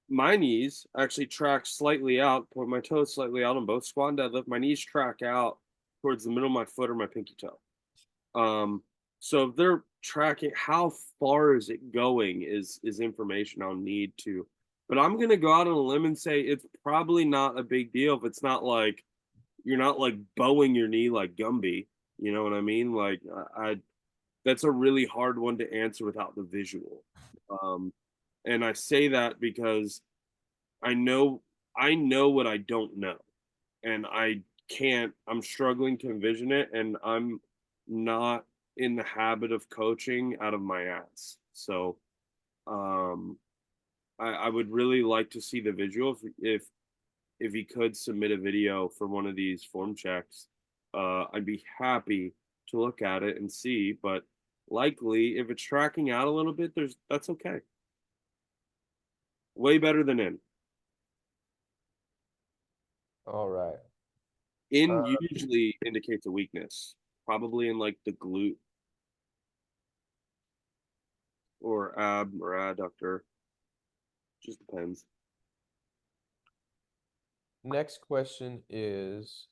My knees actually track slightly out, point my toes slightly out on both squat and deadlift. My knees track out towards the middle of my foot or my pinky toe. So if they're tracking how far is it going is information I'll need to. But I'm gonna go out on a limb and say it's probably not a big deal if it's not like you're not like bowing your knee like Gumby. You know what I mean? Like I that's a really hard one to answer without the visual. And I say that because I know what I don't know. And I'm struggling to envision it, and I'm not in the habit of coaching out of my ass. So I would really like to see the visual if he could submit a video for one of these form checks. I'd be happy to look at it and see, but likely if it's tracking out a little bit, that's okay. Way better than in. All right. In usually indicates a weakness, probably in like the glute or ab or adductor. Just depends. Next question is,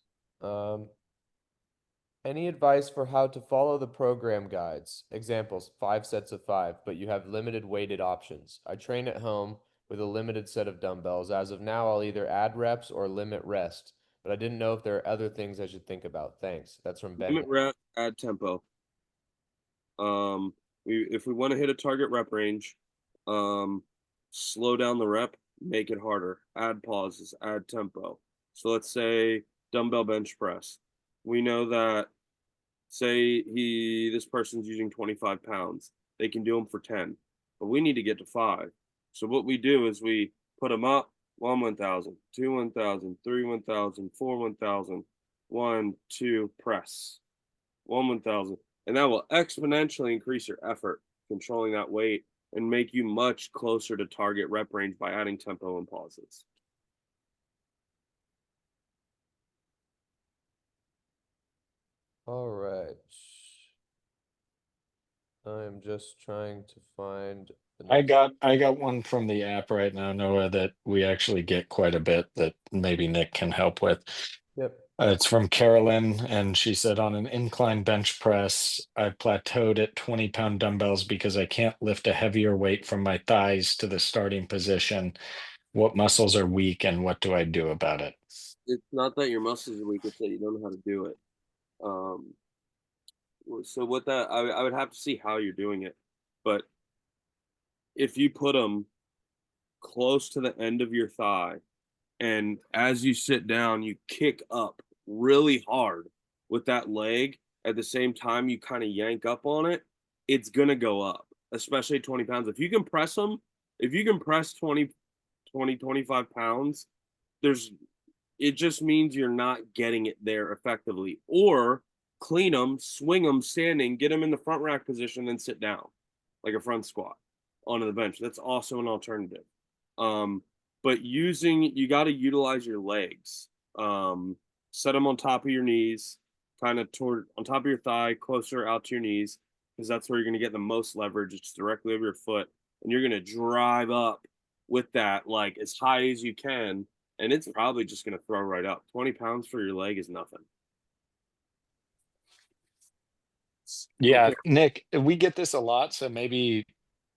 any advice for how to follow the program guides? Examples, 5 sets of 5, but you have limited weighted options. I train at home with a limited set of dumbbells. As of now, I'll either add reps or limit rest, but I didn't know if there are other things I should think about. Thanks. That's from Ben. Limit rep, add tempo. If we want to hit a target rep range, slow down the rep, make it harder. Add pauses, add tempo. So let's say dumbbell bench press. We know that, say this person's using 25 pounds, they can do them for 10, but we need to get to 5. So what we do is we put them up, 1,000, 2 1,000, 3 1,000, 4 1,000, 1, 2, press, 1,000. And that will exponentially increase your effort controlling that weight and make you much closer to target rep range by adding tempo and pauses. All right. I'm just trying to find the I next. got one from the app right now, Noah, that we actually get quite a bit that maybe Nick can help with. Yep. It's from Carolyn, and she said, on an incline bench press, I plateaued at 20-pound dumbbells because I can't lift a heavier weight from my thighs to the starting position. What muscles are weak, and what do I do about it? It's not that your muscles are weak, it's that you don't know how to do it. So with that, I would have to see how you're doing it. But if you put them close to the end of your thigh, and as you sit down, you kick up really hard with that leg, at the same time you kind of yank up on it, it's going to go up, especially 20 pounds. If you can press them, if you can press 25 pounds, there's it just means you're not getting it there effectively. Or clean them, swing them standing, get them in the front rack position, and sit down like a front squat onto the bench. That's also an alternative. But you got to utilize your legs. Set them on top of your knees, kind of toward on top of your thigh, closer out to your knees, because that's where you're going to get the most leverage. It's directly over your foot, and you're going to drive up with that like as high as you can, and it's probably just going to throw right up. 20 pounds for your leg is nothing. Yeah, Okay. Nick, we get this a lot, so maybe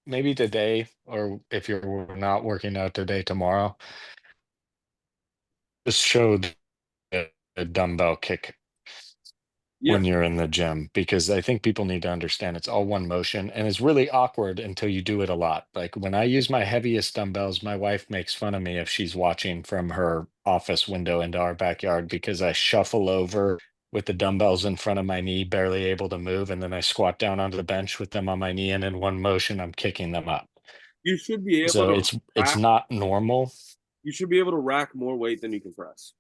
today, or if you're not working out today, tomorrow, just show a dumbbell kick Yeah. when you're in the gym, because I think people need to understand it's all one motion, and it's really awkward until you do it a lot. Like when I use my heaviest dumbbells, my wife makes fun of me if she's watching from her office window into our backyard, because I shuffle over with the dumbbells in front of my knee, barely able to move, and then I squat down onto the bench with them on my knee, and in one motion I'm kicking them up. You should be able So to it's rack. not normal. You should be able to rack more weight than you can press.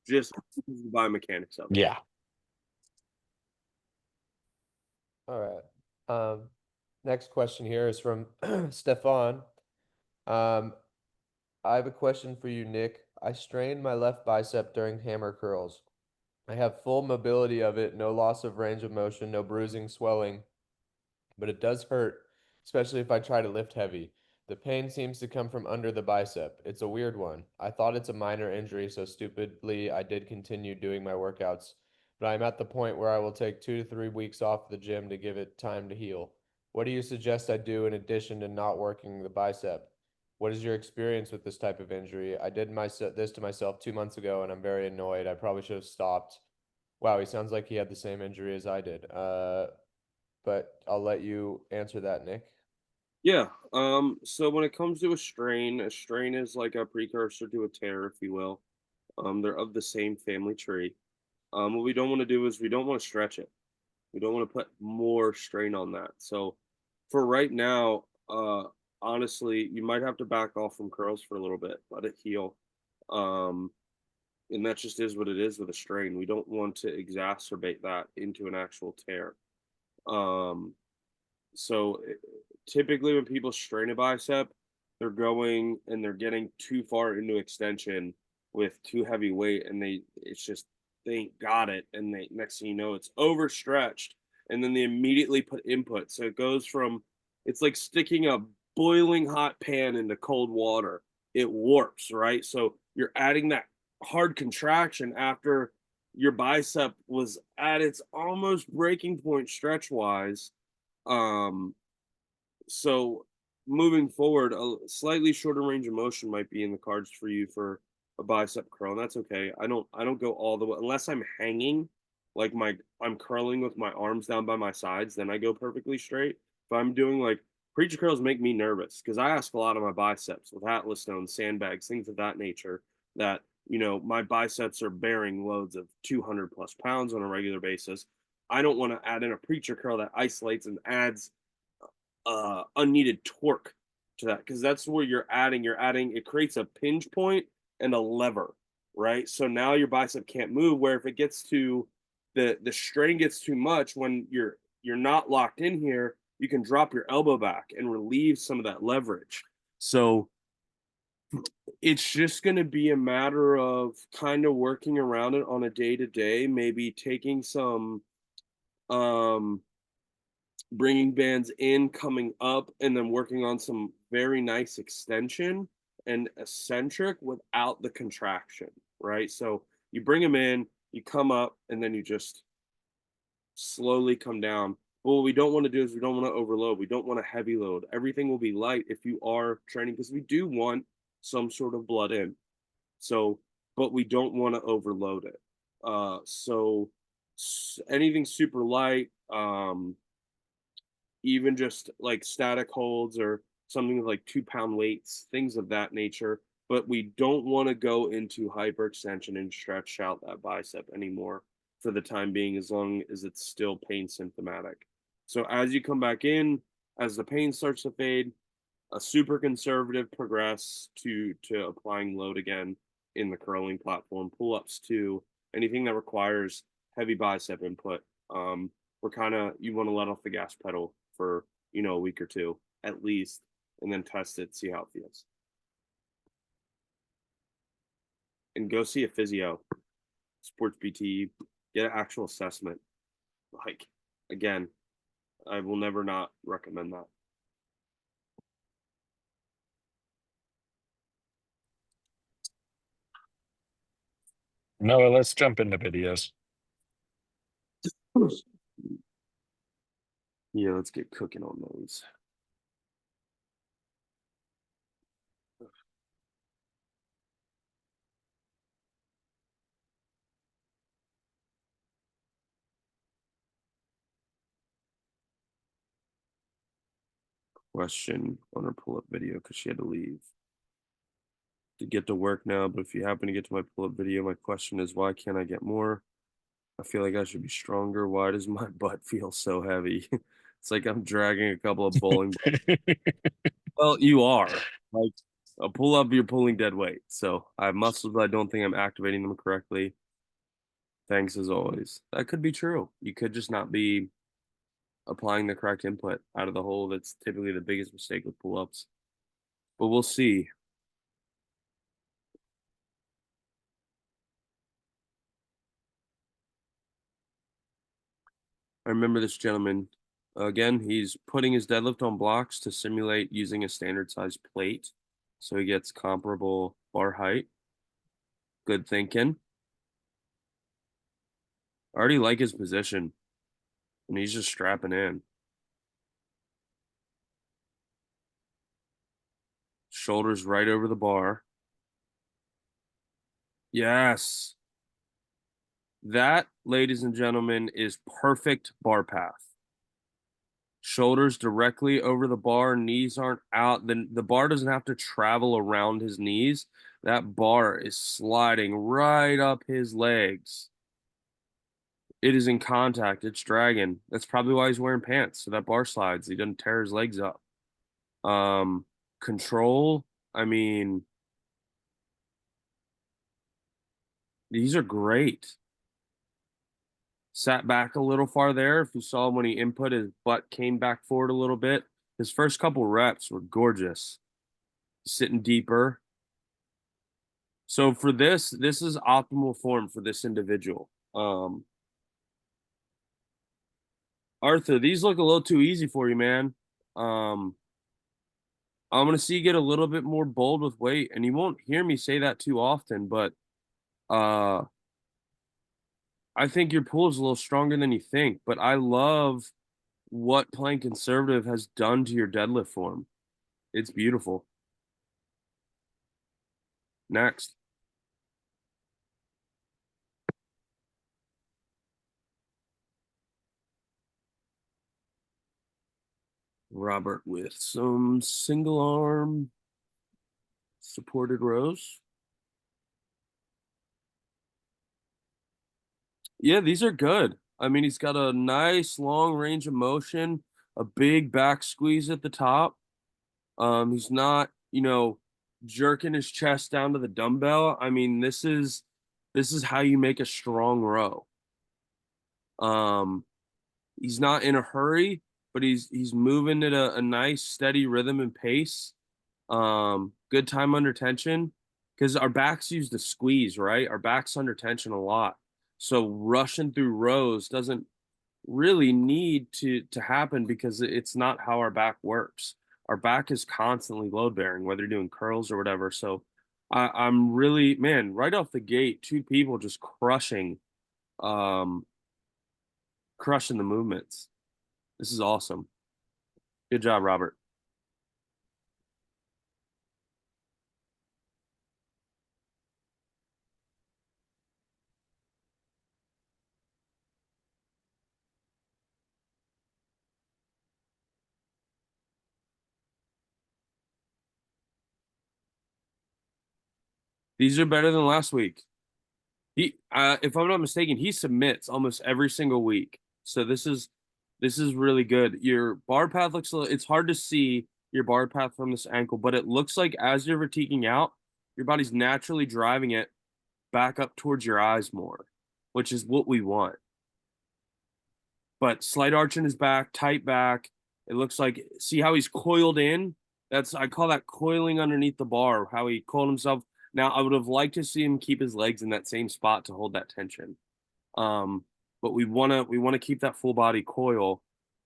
Just the biomechanics of it. Yeah. All right. Next question here is from Stefan. I have a question for you, Nick. I strained my left bicep during hammer curls. I have full mobility of it, no loss of range of motion, no bruising, swelling, but it does hurt, especially if I try to lift heavy. The pain seems to come from under the bicep. It's a weird one. I thought it's a minor injury, so stupidly I did continue doing my workouts, but I'm at the point where I will take 2 to 3 weeks off the gym to give it time to heal. What do you suggest I do in addition to not working the bicep? What is your experience with this type of injury? I did this to myself 2 months ago, and I'm very annoyed. I probably should have stopped. Wow, he sounds like he had the same injury as I did. But I'll let you answer that, Nick. Yeah. So when it comes to a strain is like a precursor to a tear, if you will. They're of the same family tree. What we don't want to do is we don't want to stretch it. We don't want to put more strain on that. So for right now, honestly, you might have to back off from curls for a little bit, let it heal. Um, and that just is what it is with a strain. We don't want to exacerbate that into an actual tear. Um, so typically when people strain a bicep, they're going and they're getting too far into extension with too heavy weight, and it's just they got it, and they next thing you know it's overstretched, and then they immediately put input. So it goes from it's like sticking a boiling hot pan into cold water. It warps, right? So you're adding that hard contraction after your bicep was at its almost breaking point stretch wise. um, so moving forward, a slightly shorter range of motion might be in the cards for you for a bicep curl, and that's okay. I don't go all the way unless I'm hanging, like I'm curling with my arms down by my sides, then I go perfectly straight. If I'm doing like preacher curls make me nervous because I ask a lot of my biceps with atlas stones, sandbags, things of that nature that my biceps are bearing loads of 200 plus pounds on a regular basis. I don't want to add in a preacher curl that isolates and adds unneeded torque to that, because that's where you're adding, it creates a pinch point and a lever, right? So now your bicep can't move, where if it gets to the strain gets too much when you're not locked in here, you can drop your elbow back and relieve some of that leverage. So it's just going to be a matter of kind of working around it on a day to day, maybe taking some bringing bands in, coming up, and then working on some very nice extension and eccentric without the contraction, right? So you bring them in, you come up, and then you just slowly come down. But what we don't want to do is we don't want to overload. We don't want a heavy load. Everything will be light if you are training, because we do want some sort of blood in. So, but we don't want to overload it. So anything super light, even just like static holds or something with like 2-pound weights, things of that nature. But we don't want to go into hyperextension and stretch out that bicep anymore for the time being, as long as it's still pain symptomatic. So as you come back in, as the pain starts to fade, a super conservative progress to applying load again in the curling platform, pull-ups too, anything that requires heavy bicep input. We're kind of, you want to let off the gas pedal for, a week or two at least, and then test it, see how it feels. And go see a physio, sports PT, get an actual assessment. Like, again, I will never not recommend that. Noah, let's jump into videos. Yeah, let's get cooking on those. Question on her pull-up video because she had to leave to get to work now. But if you happen to get to my pull-up video, my question is, why can't I get more? I feel like I should be stronger. Why does my butt feel so heavy? It's like I'm dragging a couple of bowling balls. Well, you are. Like a pull-up, you're pulling dead weight. So I have muscles, but I don't think I'm activating them correctly. Thanks as always. That could be true. You could just not be applying the correct input out of the hole. That's typically the biggest mistake with pull-ups. But we'll see. I remember this gentleman. Again, he's putting his deadlift on blocks to simulate using a standard size plate, so he gets comparable bar height. Good thinking. I already like his position, and he's just strapping in. Shoulders right over the bar. Yes. That, ladies and gentlemen, is perfect bar path. Shoulders directly over the bar, knees aren't out. Then the bar doesn't have to travel around his knees. That bar is sliding right up his legs. It is in contact. It's dragging. That's probably why he's wearing pants. So that bar slides. He doesn't tear his legs up. Control. I mean, these are great. Sat back a little far there. If you saw when he input, his butt came back forward a little bit. His first couple reps were gorgeous. Sitting deeper. So for this is optimal form for this individual. Arthur, these look a little too easy for you, man. I'm gonna see you get a little bit more bold with weight, and you won't hear me say that too often, but I think your pull is a little stronger than you think. But I love what playing conservative has done to your deadlift form. It's beautiful. Next. Robert with some single arm supported rows. Yeah, these are good. I mean, he's got a nice long range of motion, a big back squeeze at the top. He's not, jerking his chest down to the dumbbell. I mean, this is how you make a strong row. He's not in a hurry, but he's moving at a nice steady rhythm and pace. Good time under tension, because our backs use the squeeze, right? Our backs under tension a lot. So rushing through rows doesn't really need to happen, because it's not how our back works. Our back is constantly load bearing, whether you're doing curls or whatever. So I'm really, man, right off the gate, two people just um crushing the movements. This is awesome. Good job, Robert. These are better than last week. If I'm not mistaken, he submits almost every single week. So this is really good. Your bar path looks it's hard to see your bar path from this ankle, but it looks like as you're fatiguing out, your body's naturally driving it back up towards your eyes more, which is what we want. But slight arch in his back, tight back. It looks like, see how he's coiled in? I call that coiling underneath the bar, how he coiled himself. Now, I would have liked to see him keep his legs in that same spot to hold that tension. But we want to keep that full body coil,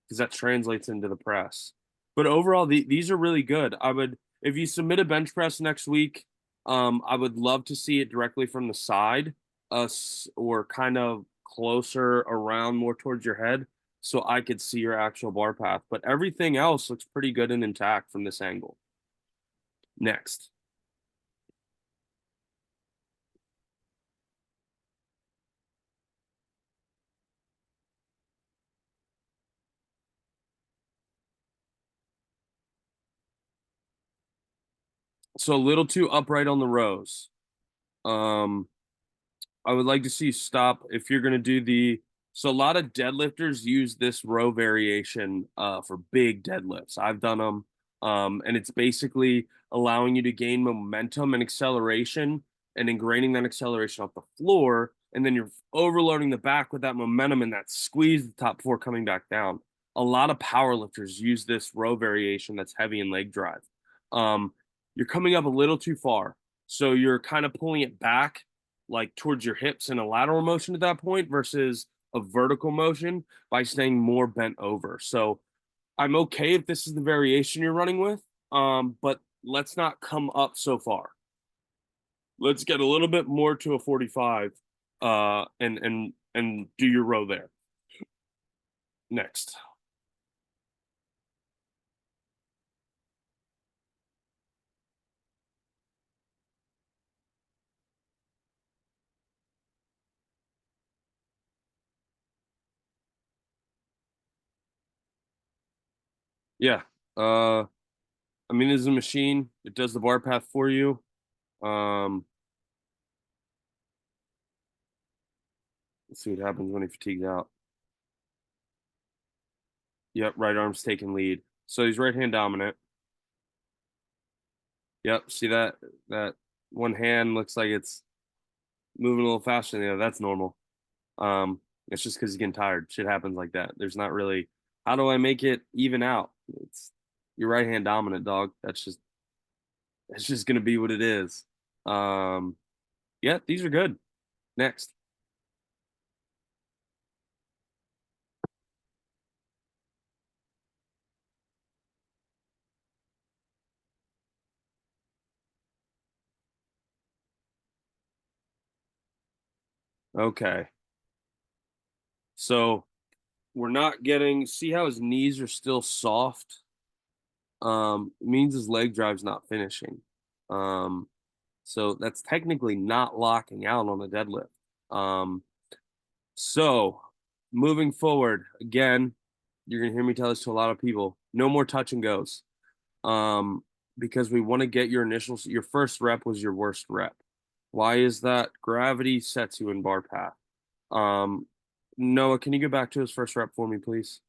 because that translates into the press. But overall, these are really good. If you submit a bench press next week, I would love to see it directly from the side, or kind of closer around more towards your head, so I could see your actual bar path. But everything else looks pretty good and intact from this angle. Next. So a little too upright on the rows. I would like to see you stop if you're going to do so a lot of deadlifters use this row variation for big deadlifts. I've done them. And it's basically allowing you to gain momentum and acceleration, and ingraining that acceleration off the floor. And then you're overloading the back with that momentum and that squeeze the top before coming back down. A lot of power lifters use this row variation that's heavy in leg drive. You're coming up a little too far. So you're kind of pulling it back like towards your hips in a lateral motion at that point, versus a vertical motion by staying more bent over. So I'm okay if this is the variation you're running with, but let's not come up so far. Let's get a little bit more to a 45, and do your row there. Next. Yeah. I mean, this is a machine. It does the bar path for you. Let's see what happens when he fatigues out. Yep, right arm's taking lead. So he's right hand dominant. Yep, see that one hand looks like it's moving a little faster than the other. That's normal. It's just because he's getting tired. Shit happens like that. There's not really, how do I make it even out? It's your right hand dominant, dog. That's just gonna be what it is. Yeah, these are good. Next. Okay. So we're not getting, see how his knees are still soft? It means his leg drive's not finishing. So that's technically not locking out on the deadlift. So moving forward, again, you're gonna hear me tell this to a lot of people. No more touch and goes. Because we want to get your first rep was your worst rep. Why is that? Gravity sets you in bar path. Noah, can you go back to his first rep for me, please?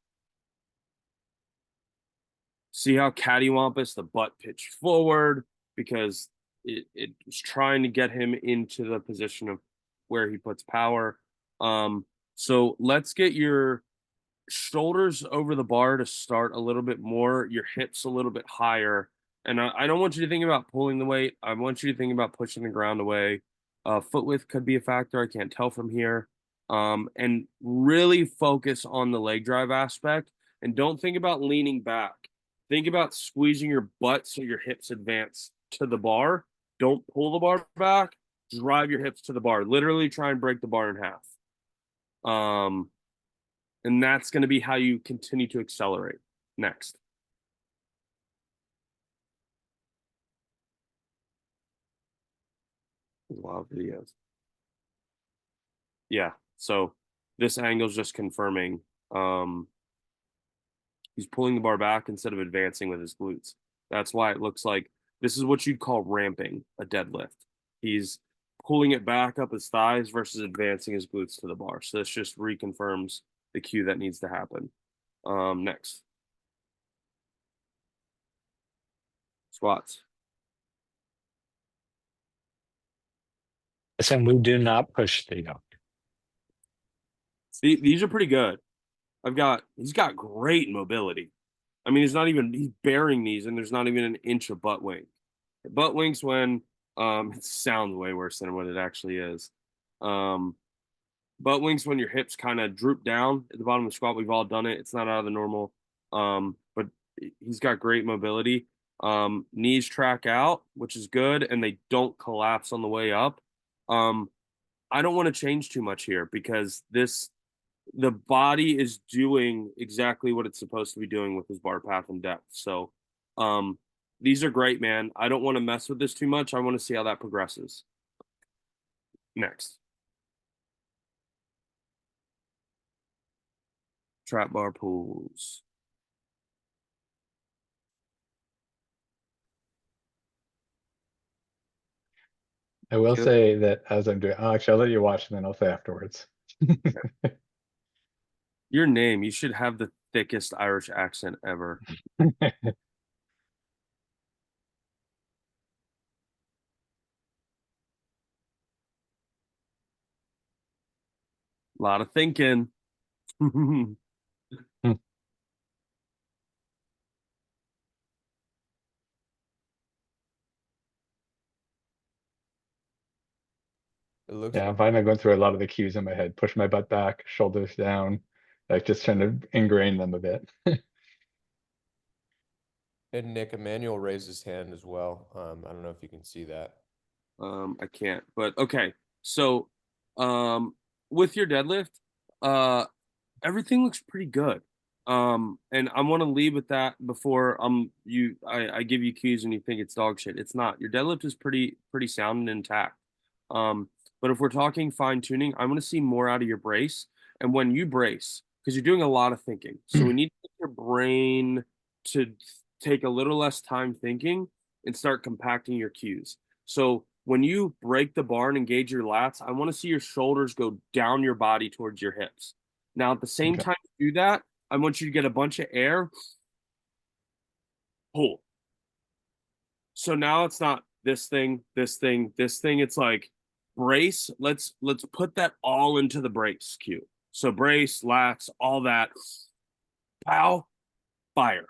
See how cattywampus the butt pitched forward because it was trying to get him into the position of where he puts power. So let's get your shoulders over the bar to start a little bit more, your hips a little bit higher. And I don't want you to think about pulling the weight. I want you to think about pushing the ground away. Foot width could be a factor. I can't tell from here. And really focus on the leg drive aspect. And don't think about leaning back. Think about squeezing your butt so your hips advance to the bar. Don't pull the bar back. Drive your hips to the bar. Literally try and break the bar in half. And that's going to be how you continue to accelerate. Next. A lot of videos. Yeah. So this angle is just confirming he's pulling the bar back instead of advancing with his glutes. That's why it looks like this is what you'd call ramping a deadlift. He's pulling it back up his thighs versus advancing his glutes to the bar. So this just reconfirms the cue that needs to happen. Next. Squats. And we do not push the yoke. These are pretty good. He's got great mobility. I mean, he's bearing these and there's not even an inch of butt wing. Butt wings when it sounds way worse than what it actually is. Butt wings when your hips kind of droop down at the bottom of the squat. We've all done it. It's not out of the normal. But he's got great mobility. Knees track out, which is good, and they don't collapse on the way up. I don't want to change too much here because the body is doing exactly what it's supposed to be doing with his bar path and depth. So these are great, man. I don't want to mess with this too much. I want to see how that progresses. Next. Trap bar pulls. I will Yep. say that as I'm doing, actually, I'll let you watch and then I'll say afterwards. Your name, you should have the thickest Irish accent ever. A lot of thinking. It looks Yeah, I'm finding I'm going through a lot of the cues in my head. Push my butt back, shoulders down, like just trying to ingrain them a bit. and Nick Emmanuel raised his hand as well. I don't know if you can see that. I can't, but okay. So, with your deadlift, everything looks pretty good. And I want to leave with that before I give you cues and you think it's dog shit. It's not. Your deadlift is pretty sound and intact. But if we're talking fine tuning, I want to see more out of your brace. And when you brace, because you're doing a lot of thinking, so we need to get your brain to take a little less time thinking and start compacting your cues. So when you break the bar and engage your lats, I want to see your shoulders go down your body towards your hips. Now, at the same Okay. time you do that, I want you to get a bunch of air, pull. So now it's not this thing, this thing, this thing. It's like brace. Let's put that all into the brace cue. So brace, lats, all that. Pow, fire.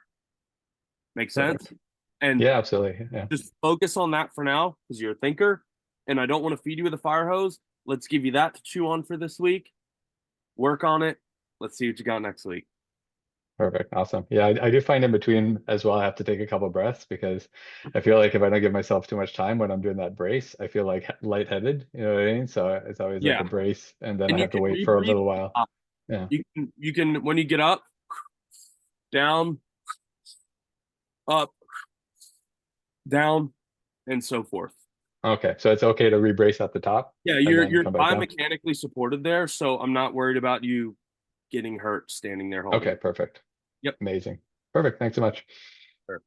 Make sense? Perfect. And Yeah, absolutely. Yeah. just focus on that for now because you're a thinker and I don't want to feed you with a fire hose. Let's give you that to chew on for this week. Work on it. Let's see what you got next week. Perfect. Awesome. Yeah, I do find in between as well, I have to take a couple breaths because I feel like if I don't give myself too much time when I'm doing that brace, I feel like lightheaded. You know what I mean? So it's always like Yeah. a brace and then And I you have to can wait for a rebreathe little while. up. Yeah. You can when you get up, down, up, down, and so forth. Okay. So it's okay to rebrace at the top Yeah, and then you're come back down. biomechanically supported there, so I'm not worried about you getting hurt standing there holding. Okay, perfect. Yep. Amazing. Perfect. Thanks so much. Sure.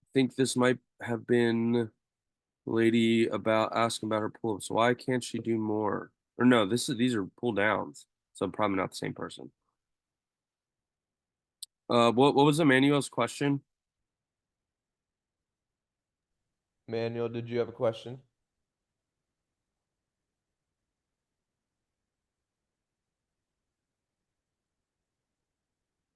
I think this might have been lady about asking about her pull-ups. Why can't she do more? Or no, these are pull downs. So probably not the same person. What was Emmanuel's question? Manuel, did you have a question?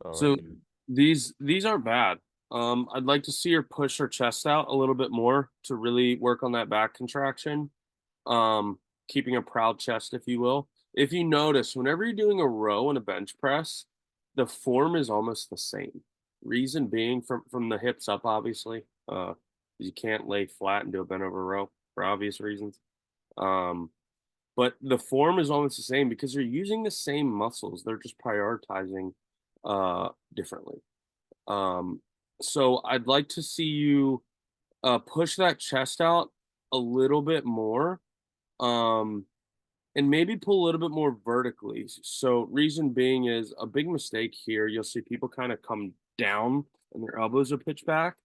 All So right. these aren't bad. I'd like to see her push her chest out a little bit more to really work on that back contraction. Keeping a proud chest, if you will. If you notice, whenever you're doing a row and a bench press, the form is almost the same. Reason being from the hips up, obviously. You can't lay flat and do a bent over row for obvious reasons. But the form is almost the same because you're using the same muscles. They're just prioritizing differently. Um, so I'd like to see you push that chest out a little bit more. And maybe pull a little bit more vertically. So reason being is a big mistake here. You'll see people kind of come down and their elbows are pitched back.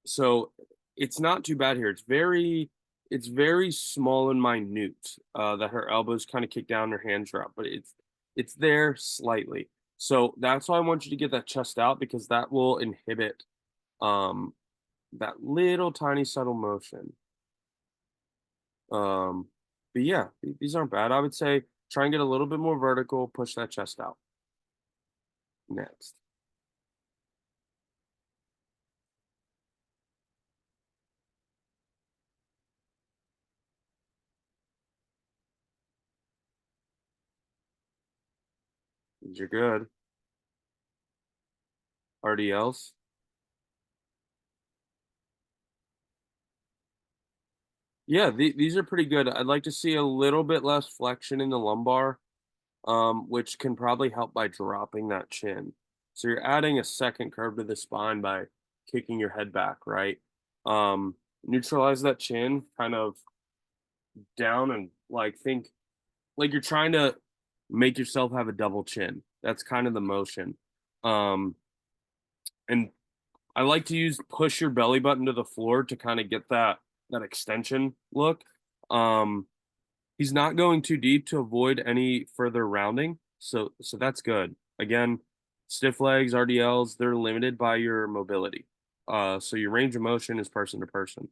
So it's not too bad here. It's very small and minute that her elbows kind of kick down, her hands drop, but it's there slightly. So that's why I want you to get that chest out because that will inhibit that little tiny subtle motion. But yeah, these aren't bad. I would say try and get a little bit more vertical, push that chest out. Next. You're good. RDLs. Yeah, these are pretty good. I'd like to see a little bit less flexion in the lumbar, which can probably help by dropping that chin. So you're adding a second curve to the spine by kicking your head back, right? Neutralize that chin kind of down and like think like you're trying to make yourself have a double chin. That's kind of the motion. Um, and I like to push your belly button to the floor to kind of get that extension look. Um, he's not going too deep to avoid any further rounding, so that's good. Again, stiff legs, RDLs, they're limited by your mobility. So your range of motion is person to person.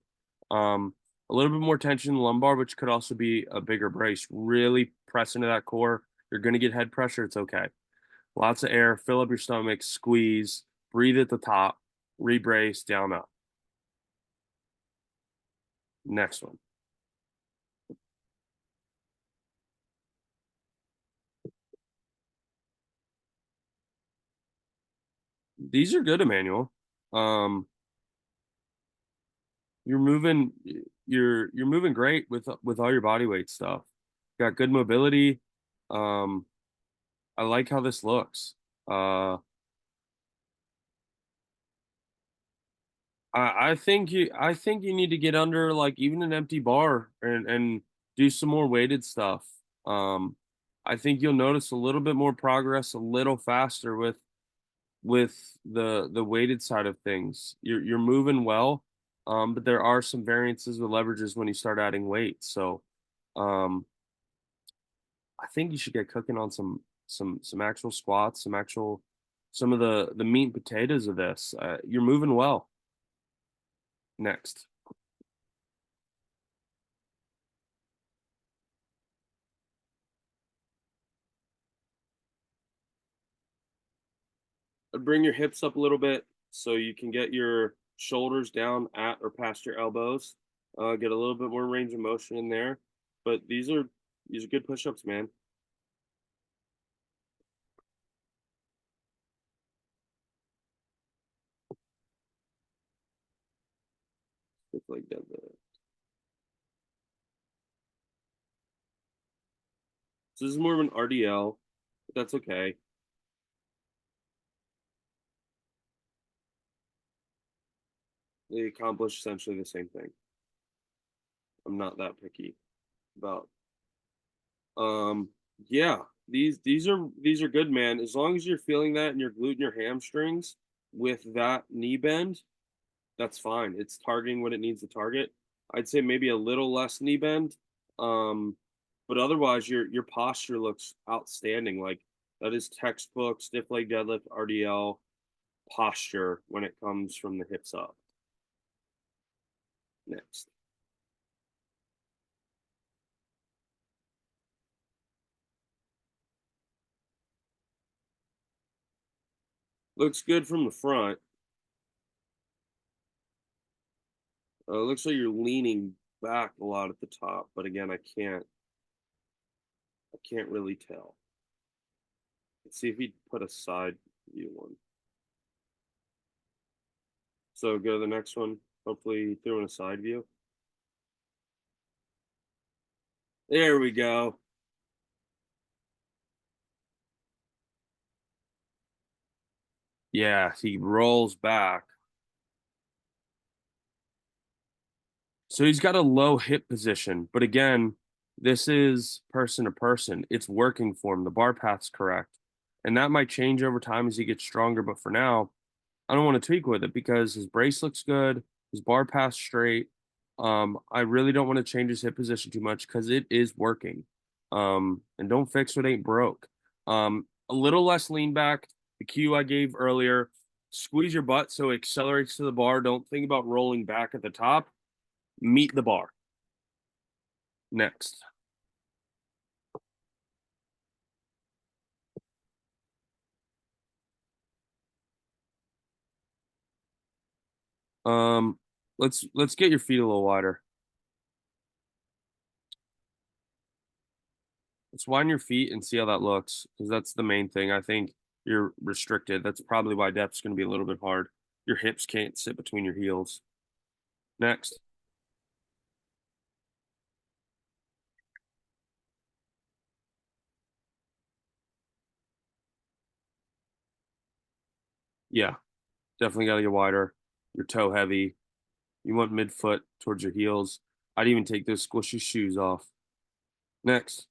A little bit more tension in the lumbar, which could also be a bigger brace. Really press into that core. You're going to get head pressure. It's okay. Lots of air. Fill up your stomach. Squeeze. Breathe at the top. Rebrace. Down up. Next one. These are good, Emmanuel. Um, you're moving. You're moving great with all your body weight stuff. Got good mobility. Um, I like how this looks. I think you need to get under like even an empty bar and do some more weighted stuff. Um, I think you'll notice a little bit more progress a little faster with the weighted side of things. You're moving well, but there are some variances with leverages when you start adding weight. So, um, I think you should get cooking on some actual squats, some of the meat and potatoes of this. You're moving well. Next. Bring your hips up a little bit so you can get your shoulders down at or past your elbows. Get a little bit more range of motion in there. But these are good push-ups, man. Look like that. So this is more of an RDL, but that's okay. They accomplish essentially the same thing. I'm not that picky about. Yeah, these are good, man. As long as you're feeling that in your glute and your hamstrings with that knee bend, that's fine. It's targeting what it needs to target. I'd say maybe a little less knee bend. Um, But otherwise, your posture looks outstanding. Like that is textbook stiff leg deadlift RDL posture when it comes from the hips up. Next. Looks good from the front. Looks like you're leaning back a lot at the top, but again, I can't really tell. Let's see if he put a side view one. So go to the next one. Hopefully he threw in a side view. There we go. Yeah, he rolls back. So he's got a low hip position, but again, this is person to person. It's working for him. The bar path's correct. And that might change over time as he gets stronger, but for now, I don't want to tweak with it because his brace looks good, his bar path's straight. I really don't want to change his hip position too much because it is working. And don't fix what ain't broke. A little less lean back. The cue I gave earlier, squeeze your butt so it accelerates to the bar. Don't think about rolling back at the top. Meet the bar. Next. Let's get your feet a little wider. Let's widen your feet and see how that looks, because that's the main thing. I think you're restricted. That's probably why depth's going to be a little bit hard. Your hips can't sit between your heels. Next. Yeah, definitely got to get wider. Your toe heavy. You want midfoot towards your heels. I'd even take those squishy shoes off. Next.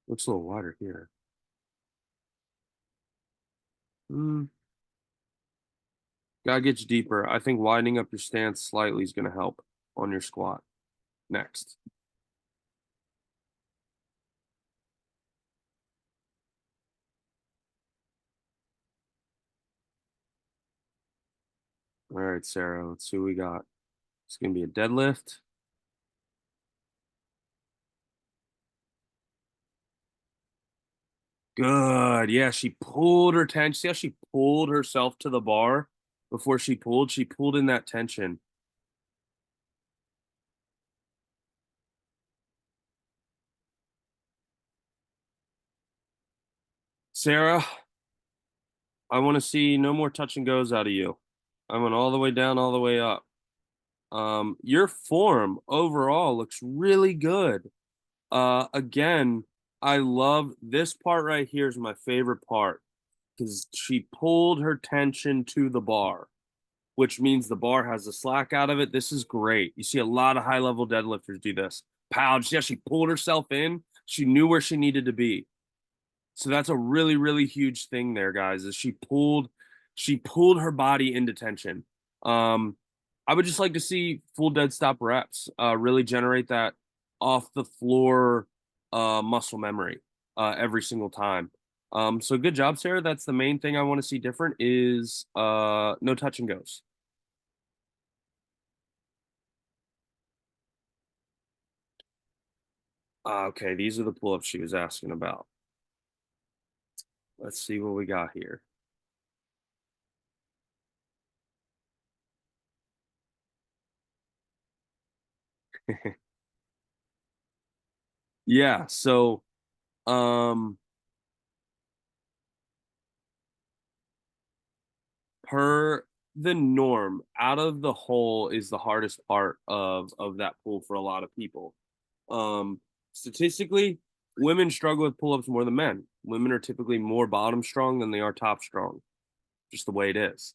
Looks a little wider here. Gotta get you deeper. I think widening up your stance slightly is going to help on your squat. Next. All right, Sarah, let's see what we got. It's going to be a deadlift. Good. Yeah, she pulled her tension. See how she pulled herself to the bar before she pulled? She pulled in that tension. Sarah, I want to see no more touch and goes out of you. I went all the way down, all the way up. Your form overall looks really good. Again, I love this part right here is my favorite part because she pulled her tension to the bar, which means the bar has the slack out of it. This is great. You see a lot of high level deadlifters do this. Pow, yeah, she pulled herself in. She knew where she needed to be. So that's a really, really huge thing there, guys, is she pulled her body into tension. I would just like to see full dead stop reps, really generate that off the floor muscle memory every single time. So good job, Sarah. That's the main thing I want to see different is no touch and goes. Okay, these are the pull-ups she was asking about. Let's see what we got here. Yeah, so per the norm, out of the hole is the hardest part of that pull for a lot of people. Statistically, women struggle with pull-ups more than men. Women are typically more bottom strong than they are top strong. Just the way it is.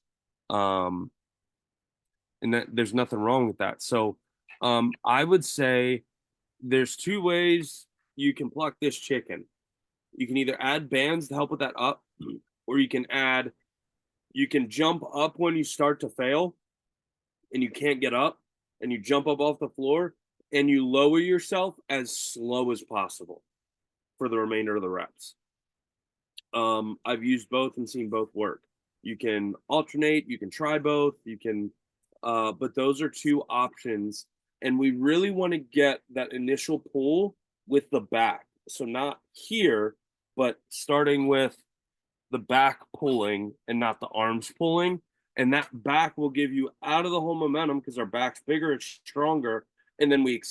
And that there's nothing wrong with that. So I would say there's two ways you can pluck this chicken. You can either add bands to help with that up, or you can jump up when you start to fail and you can't get up, and you jump up off the floor and you lower yourself as slow as possible for the remainder of the reps. I've used both and seen both work. You can alternate, you can try both, but those are two options. And we really want to get that initial pull with the back. So not here, but starting with the back pulling and not the arms pulling. And that back will give you out of the whole momentum because our back's bigger and stronger. And then we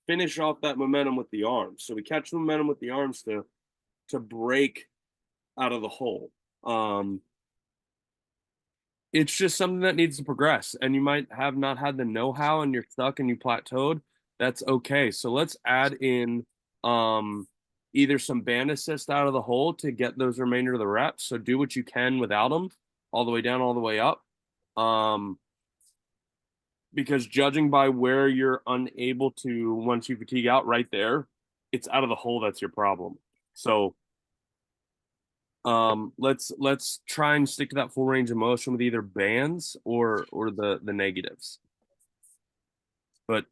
finish off that momentum with the arms. So we catch the momentum with the arms to break out of the hole. It's just something that needs to progress, and you might have not had the know-how and you're stuck and you plateaued. That's okay. So let's add in either some band assist out of the hole to get those remainder of the reps. So do what you can without them, all the way down, all the way up. Because judging by where you're unable to, once you fatigue out right there, it's out of the hole that's your problem. So let's try and stick to that full range of motion with either bands or the negatives. But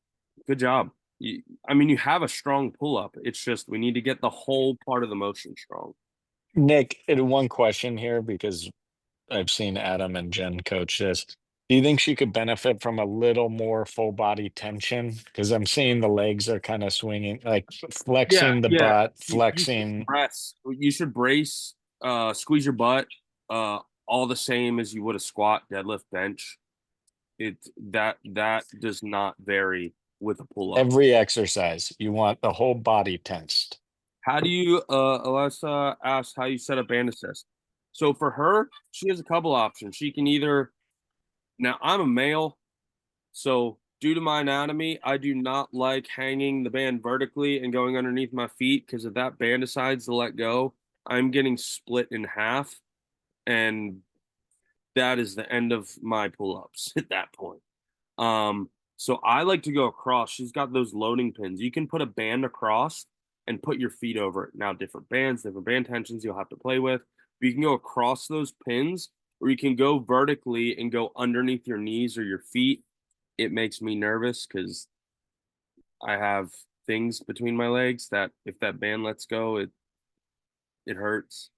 good job. You have a strong pull up. It's just we need to get the whole part of the motion strong. Nick, one question here because I've seen Adam and Jen coach this. Do you think she could benefit from a little more full body tension? Because I'm seeing the legs are kind of swinging, like flexing the butt, flexing. You should brace, squeeze your butt, all the same as you would a squat, deadlift, bench. That does not vary with a pull up. Every exercise, you want the whole body tensed. How do you, Alessa asked how you set up band assist. So for her, she has a couple options. She can either, now I'm a male, so due to my anatomy, I do not like hanging the band vertically and going underneath my feet because if that band decides to let go, I'm getting split in half, and that is the end of my pull-ups at that point. So I like to go across. She's got those loading pins. You can put a band across and put your feet over it. Now, different bands, different band tensions you'll have to play with. But you can go across those pins, or you can go vertically and go underneath your knees or your feet. It makes me nervous because I have things between my legs that if that band lets go, it hurts.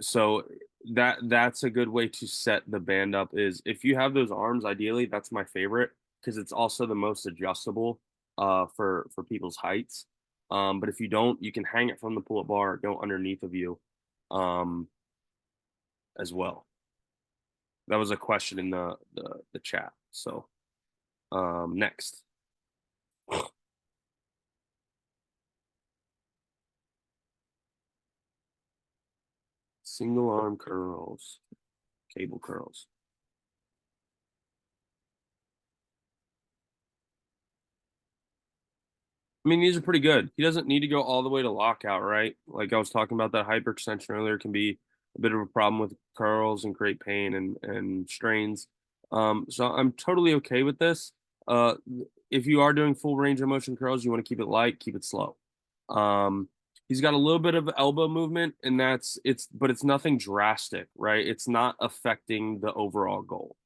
So that's a good way to set the band up is if you have those arms, ideally, that's my favorite because it's also the most adjustable for people's heights. But if you don't, you can hang it from the pull-up bar, go underneath of you as well. That was a question in the chat. So next. Single arm curls, cable curls. These are pretty good. He doesn't need to go all the way to lockout, right? Like I was talking about, that hyperextension earlier can be a bit of a problem with curls and create pain and strains. So I'm totally okay with this. If you are doing full range of motion curls, you want to keep it light, keep it slow. He's got a little bit of elbow movement, and but it's nothing drastic, right? It's not affecting the overall goal.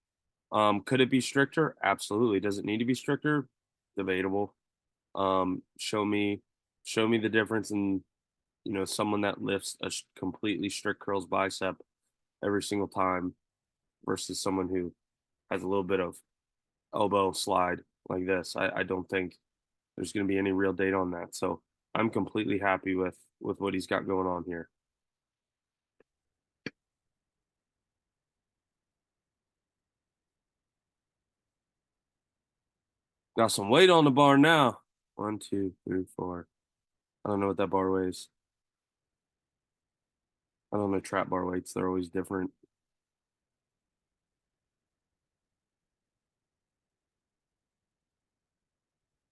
Could it be stricter? Absolutely. Does it need to be stricter? Debatable. Show me the difference in, someone that lifts a completely strict curls bicep every single time versus someone who has a little bit of elbow slide like this. I don't think there's going to be any real data on that. So I'm completely happy with what he's got going on here. Got some weight on the bar now. 1, 2, 3, 4. I don't know what that bar weighs. I don't know trap bar weights. They're always different.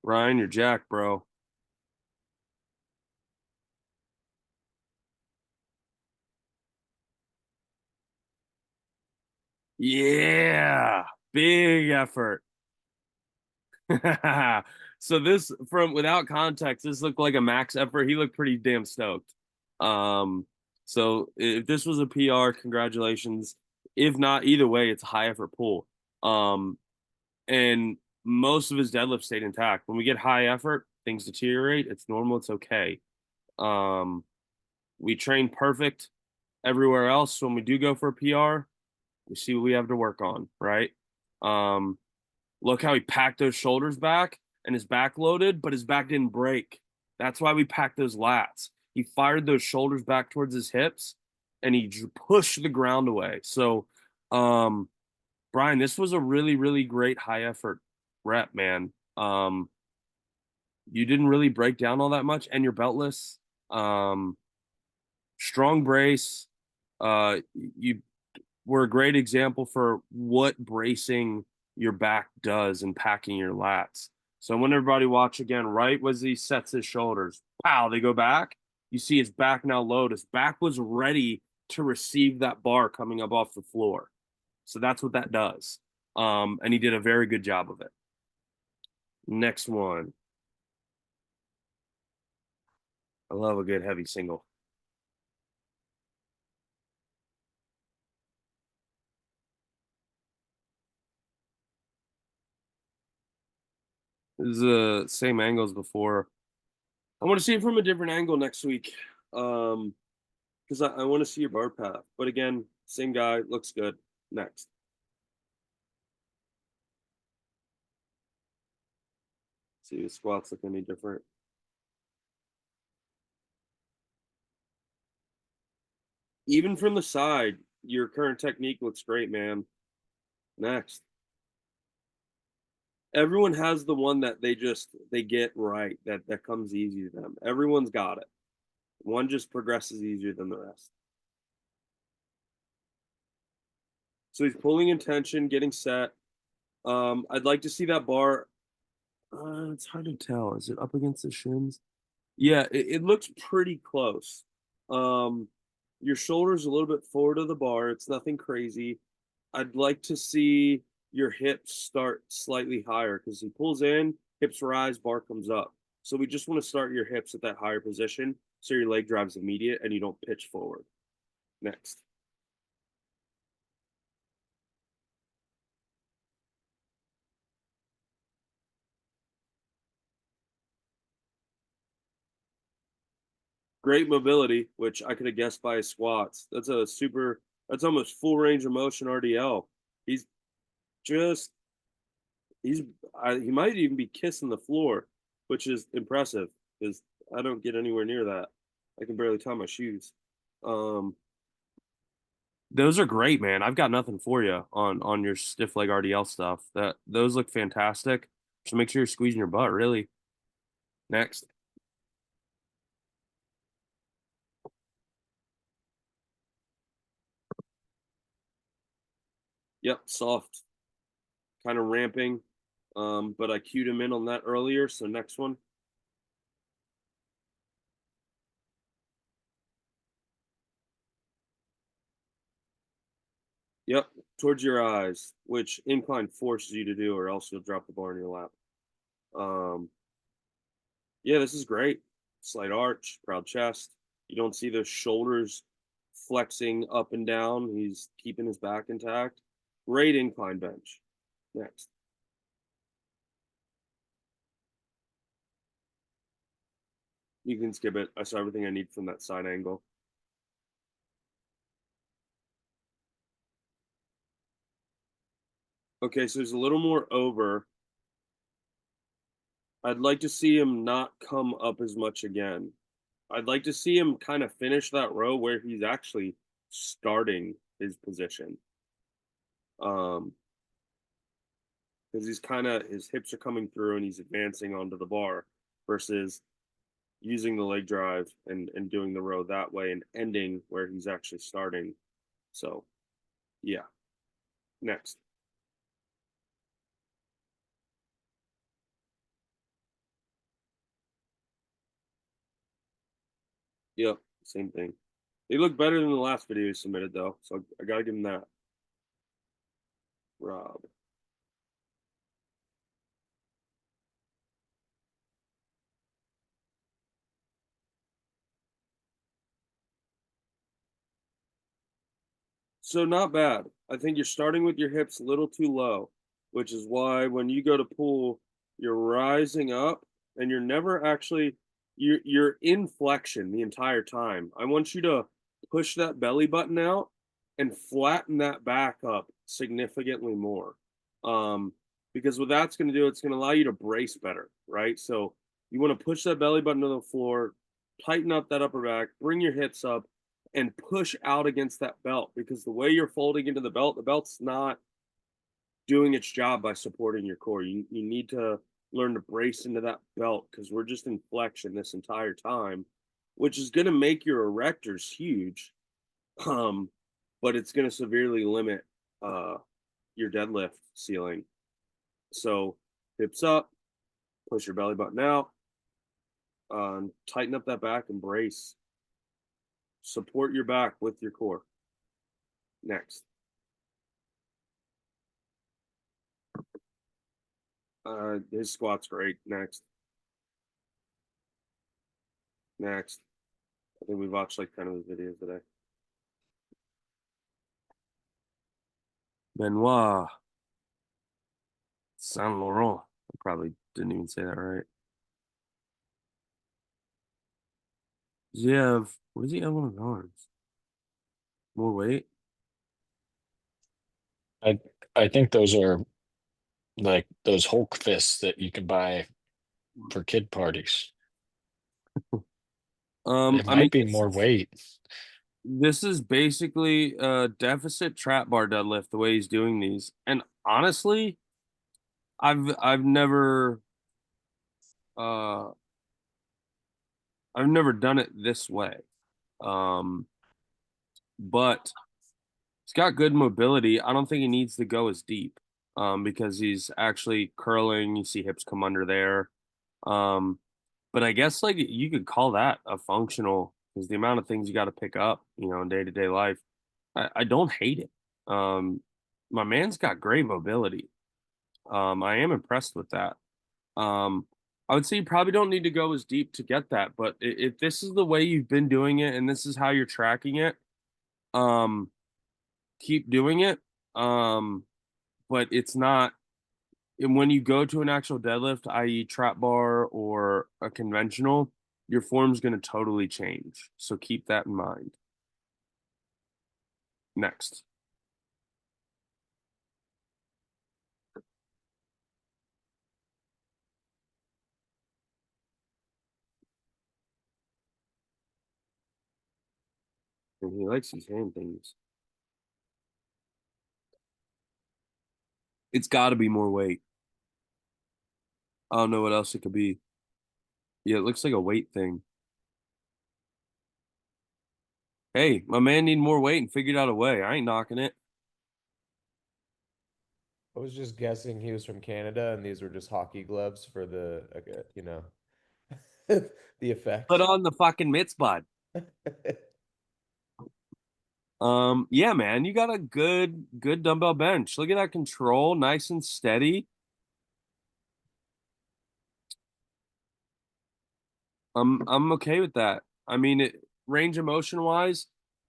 Ryan, you're jacked, bro. Yeah, big effort. So this, from without context, this looked like a max effort. He looked pretty damn stoked. So if this was a PR, congratulations. If not, either way, it's a high effort pull. And most of his deadlift stayed intact. When we get high effort, things deteriorate. It's normal. It's okay. We train perfect everywhere else. When we do go for a PR, we see what we have to work on, right? Look how he packed those shoulders back and his back loaded, but his back didn't break. That's why we packed those lats. He fired those shoulders back towards his hips and he pushed the ground away. So, Brian, this was a really, really great high effort rep, man. You didn't really break down all that much and you're beltless. Strong brace. You were a great example for what bracing your back does and packing your lats. So when everybody watch again, right as he sets his shoulders, pow, they go back. You see his back now load. His back was ready to receive that bar coming up off the floor. So that's what that does. And he did a very good job of it. Next one. I love a good heavy single. This is the same angle as before. I want to see it from a different angle next week. Because I want to see your bar path. But again, same guy, looks good. Next. See the squats look any different. Even from the side, your current technique looks great, man. Next. Everyone has the one that they get right, that comes easy to them. Everyone's got it. One just progresses easier than the rest. So he's pulling in tension, getting set. I'd like to see that bar. It's hard to tell. Is it up against the shins? Yeah, it looks pretty close. Your shoulder's a little bit forward of the bar. It's nothing crazy. I'd like to see your hips start slightly higher because he pulls in, hips rise, bar comes up. So we just want to start your hips at that higher position so your leg drive's immediate and you don't pitch forward. Next. Great mobility, which I could have guessed by his squats. That's almost full range of motion RDL. He's just, he might even be kissing the floor, which is impressive because I don't get anywhere near that. I can barely tie my shoes. Those are great, man. I've got nothing for you on your stiff leg RDL stuff. Those look fantastic. So make sure you're squeezing your butt, really. Next. Yep, soft. Kind of ramping. But I cued him in on that earlier, so next one. Yep, towards your eyes, which incline forces you to do, or else you'll drop the bar in your lap. Yeah, this is great. Slight arch, proud chest. You don't see those shoulders flexing up and down. He's keeping his back intact. Great incline bench. Next. You can skip it. I saw everything I need from that side angle. Okay, so there's a little more over. I'd like to see him not come up as much again. I'd like to see him kind of finish that row where he's actually starting his position. Because his hips are coming through and he's advancing onto the bar versus using the leg drive and doing the row that way and ending where he's actually starting. So, yeah. Next. Yep, same thing. They look better than the last video he submitted, though, so I gotta give him that. Rob. So not bad. I think you're starting with your hips a little too low, which is why when you go to pull, you're rising up and you're never actually you're in flexion the entire time. I want you to push that belly button out and flatten that back up significantly more. Because what that's going to do, it's going to allow you to brace better, right? So you want to push that belly button to the floor, tighten up that upper back, bring your hips up, and push out against that belt, because the way you're folding into the belt's not doing its job by supporting your core. You need to learn to brace into that belt, because we're just in flexion this entire time, which is going to make your erectors huge, but it's going to severely limit your deadlift ceiling. So hips up, push your belly button out, tighten up that back and brace. Support your back with your core. Next. His squat's great. Next. Next. I think we watched like 10 of his videos today. Benoit Saint Laurent. I probably didn't even say that right. Does he have, what does he have on his arms? More weight? I think those are like those Hulk fists that you can buy for kid parties. It I might mean, be more weight. this is basically a deficit trap bar deadlift the way he's doing these. And honestly, I've never uh I've never done it this way. But he's got good mobility. I don't think he needs to go as deep, because he's actually curling. You see hips come under there. Um, but I guess like you could call that a functional, because the amount of things you got to pick up, in day-to-day life. I don't hate it. My man's got great mobility. I am impressed with that. I would say you probably don't need to go as deep to get that, but if this is the way you've been doing it and this is how you're tracking it, keep doing it. But it's not, and when you go to an actual deadlift, i.e. trap bar or a conventional, your form's going to totally change. So keep that in mind. Next. And he likes these hand things. It's got to be more weight. I don't know what else it could be. Yeah, it looks like a weight thing. Hey, my man need more weight and figured out a way. I ain't knocking it. I was just guessing he was from Canada and these were just hockey gloves for the, the effect. Put on the fucking mitts, bud. Yeah, man, you got a good dumbbell bench. Look at that control, nice and steady. I'm okay with that. I mean, range of motion wise,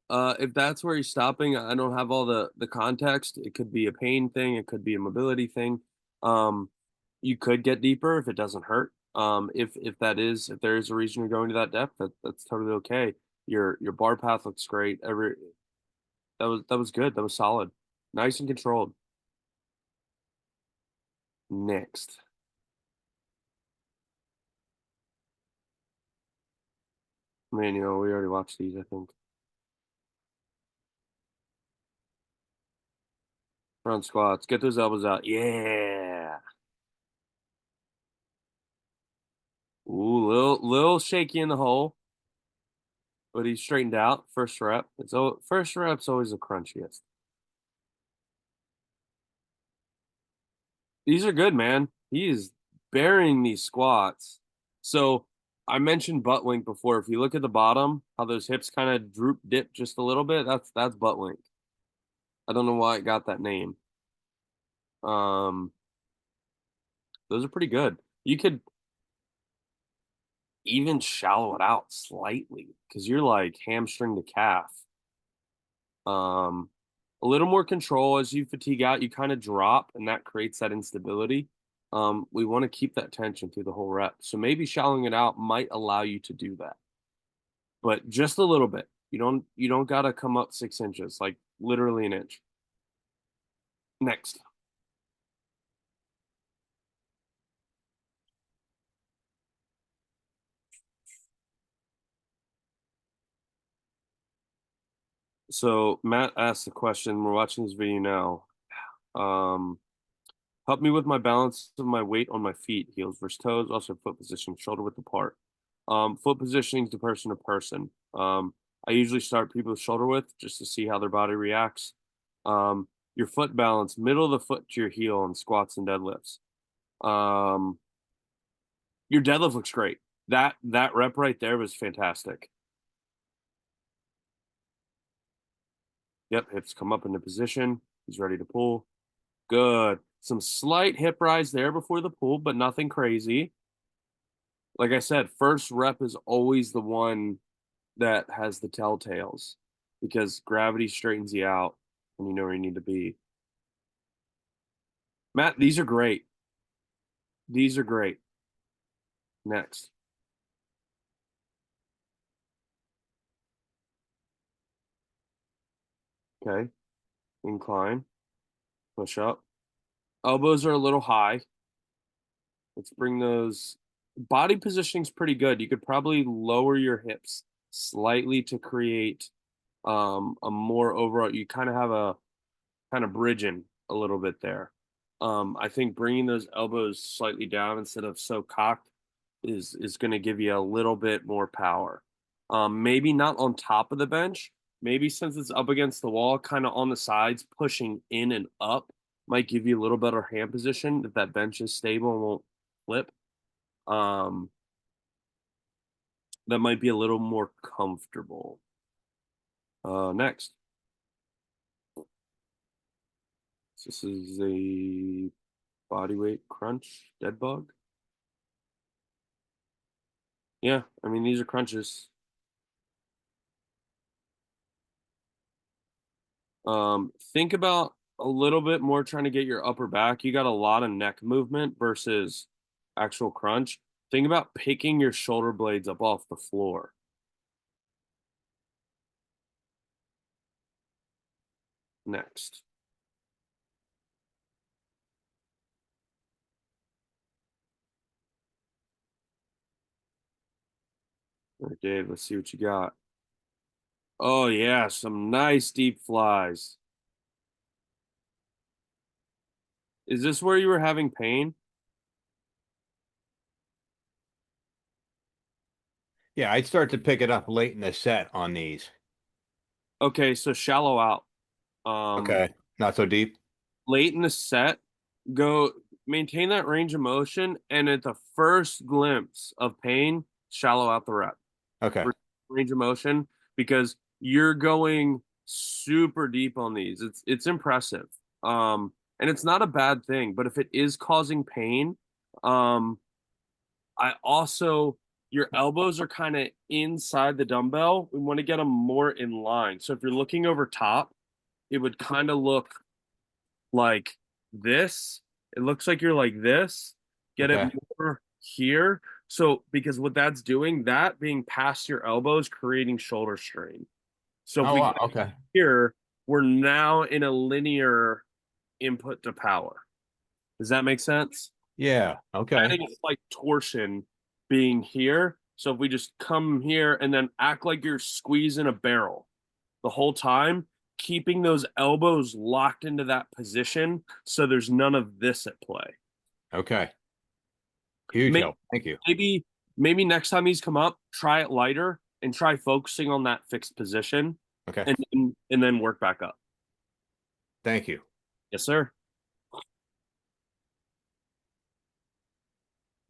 if that's where he's stopping, I don't have all the context. It could be a pain thing, it could be a mobility thing. You could get deeper if it doesn't hurt. If there is a reason you're going to that depth, that's totally okay. Your bar path looks great. That was good. That was solid. Nice and controlled. Next. Man, we already watched these, I think. Front squats. Get those elbows out. Yeah. Ooh, little shaky in the hole. But he's straightened out. First rep. First rep's always the crunchiest. These are good, man. He is burying these squats. So I mentioned butt wink before. If you look at the bottom, how those hips kind of dip just a little bit, that's butt wink. I don't know why it got that name. Those are pretty good. You could even shallow it out slightly because you're like hamstring to calf. A little more control. As you fatigue out, you kind of drop, and that creates that instability. We want to keep that tension through the whole rep. So maybe shallowing it out might allow you to do that, but just a little bit. You don't gotta come up 6 inches, like literally an inch. Next. So Matt asked the question. We're watching this video now. Help me with my balance of my weight on my feet, heels versus toes, also foot positioning, shoulder width apart. Foot positioning to person. I usually start people with shoulder width just to see how their body reacts. Your foot balance, middle of the foot to your heel on squats and deadlifts. Your deadlift looks great. That rep right there was fantastic. Yep, hips come up into position. He's ready to pull. Good. Some slight hip rise there before the pull, but nothing crazy. Like I said, first rep is always the one that has the telltales because gravity straightens you out and you know where you need to be. Matt, these are great. These are great. Next. Okay. Incline. Push up. Elbows are a little high. Let's bring those. Body positioning's pretty good. You could probably lower your hips slightly to create a more overall. You kind of have a kind of bridging a little bit there. I think bringing those elbows slightly down instead of so cocked is going to give you a little bit more power. Maybe not on top of the bench. Maybe since it's up against the wall, kind of on the sides, pushing in and up might give you a little better hand position if that bench is stable and won't flip. That might be a little more comfortable. Next. This is a body weight crunch, dead bug. Yeah, I mean, these are crunches. Think about a little bit more trying to get your upper back. You got a lot of neck movement versus actual crunch. Think about picking your shoulder blades up off the floor. Next. All right, Dave, let's see what you got. Oh, yeah, some nice deep flies. Is this where you were having pain? Yeah, I'd start to pick it up late in the set on these. Okay, so shallow out. Okay, not so deep. Late in the set, go maintain that range of motion, and at the first glimpse of pain, shallow out the rep. Okay. Range of motion, because you're going super deep on these. It's impressive. And it's not a bad thing, but if it is causing pain, I also your elbows are kind of inside the dumbbell. We want to get them more in line. So if you're looking over top, it would kind of look like this. It looks like you're like this. Get it Okay. more here. So because what that's doing, that being past your elbows, creating shoulder strain. So if Oh, we wow. get Okay. here, we're now in a linear input to power. Does that make sense? Yeah. Okay. Adding a slight torsion being here. So if we just come here and then act like you're squeezing a barrel the whole time, keeping those elbows locked into that position so there's none of this at play. Okay. Huge Maybe, help. Thank you. maybe next time these come up, try it lighter and try focusing on that fixed position Okay. and then work back up. Thank you. Yes, sir.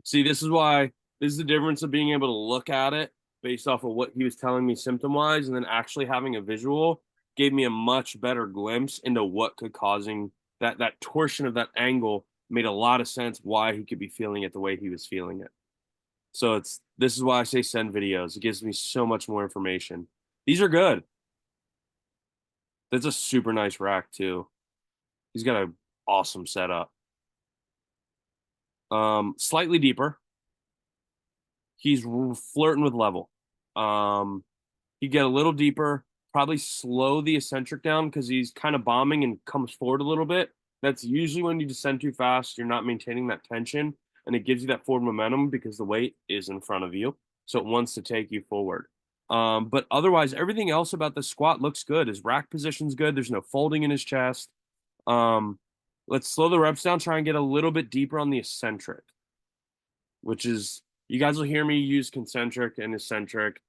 See, this is the difference of being able to look at it based off of what he was telling me symptom wise, and then actually having a visual gave me a much better glimpse into what could causing that torsion of that angle made a lot of sense why he could be feeling it the way he was feeling it. So this is why I say send videos. It gives me so much more information. These are good. That's a super nice rack too. He's got an awesome setup. Slightly deeper. He's flirting with level. He get a little deeper, probably slow the eccentric down because he's kind of bombing and comes forward a little bit. That's usually when you descend too fast, you're not maintaining that tension, and it gives you that forward momentum because the weight is in front of you, so it wants to take you forward. But otherwise, everything else about the squat looks good. His rack position's good. There's no folding in his chest. Let's slow the reps down, try and get a little bit deeper on the eccentric, which is, you guys will hear me use concentric and eccentric.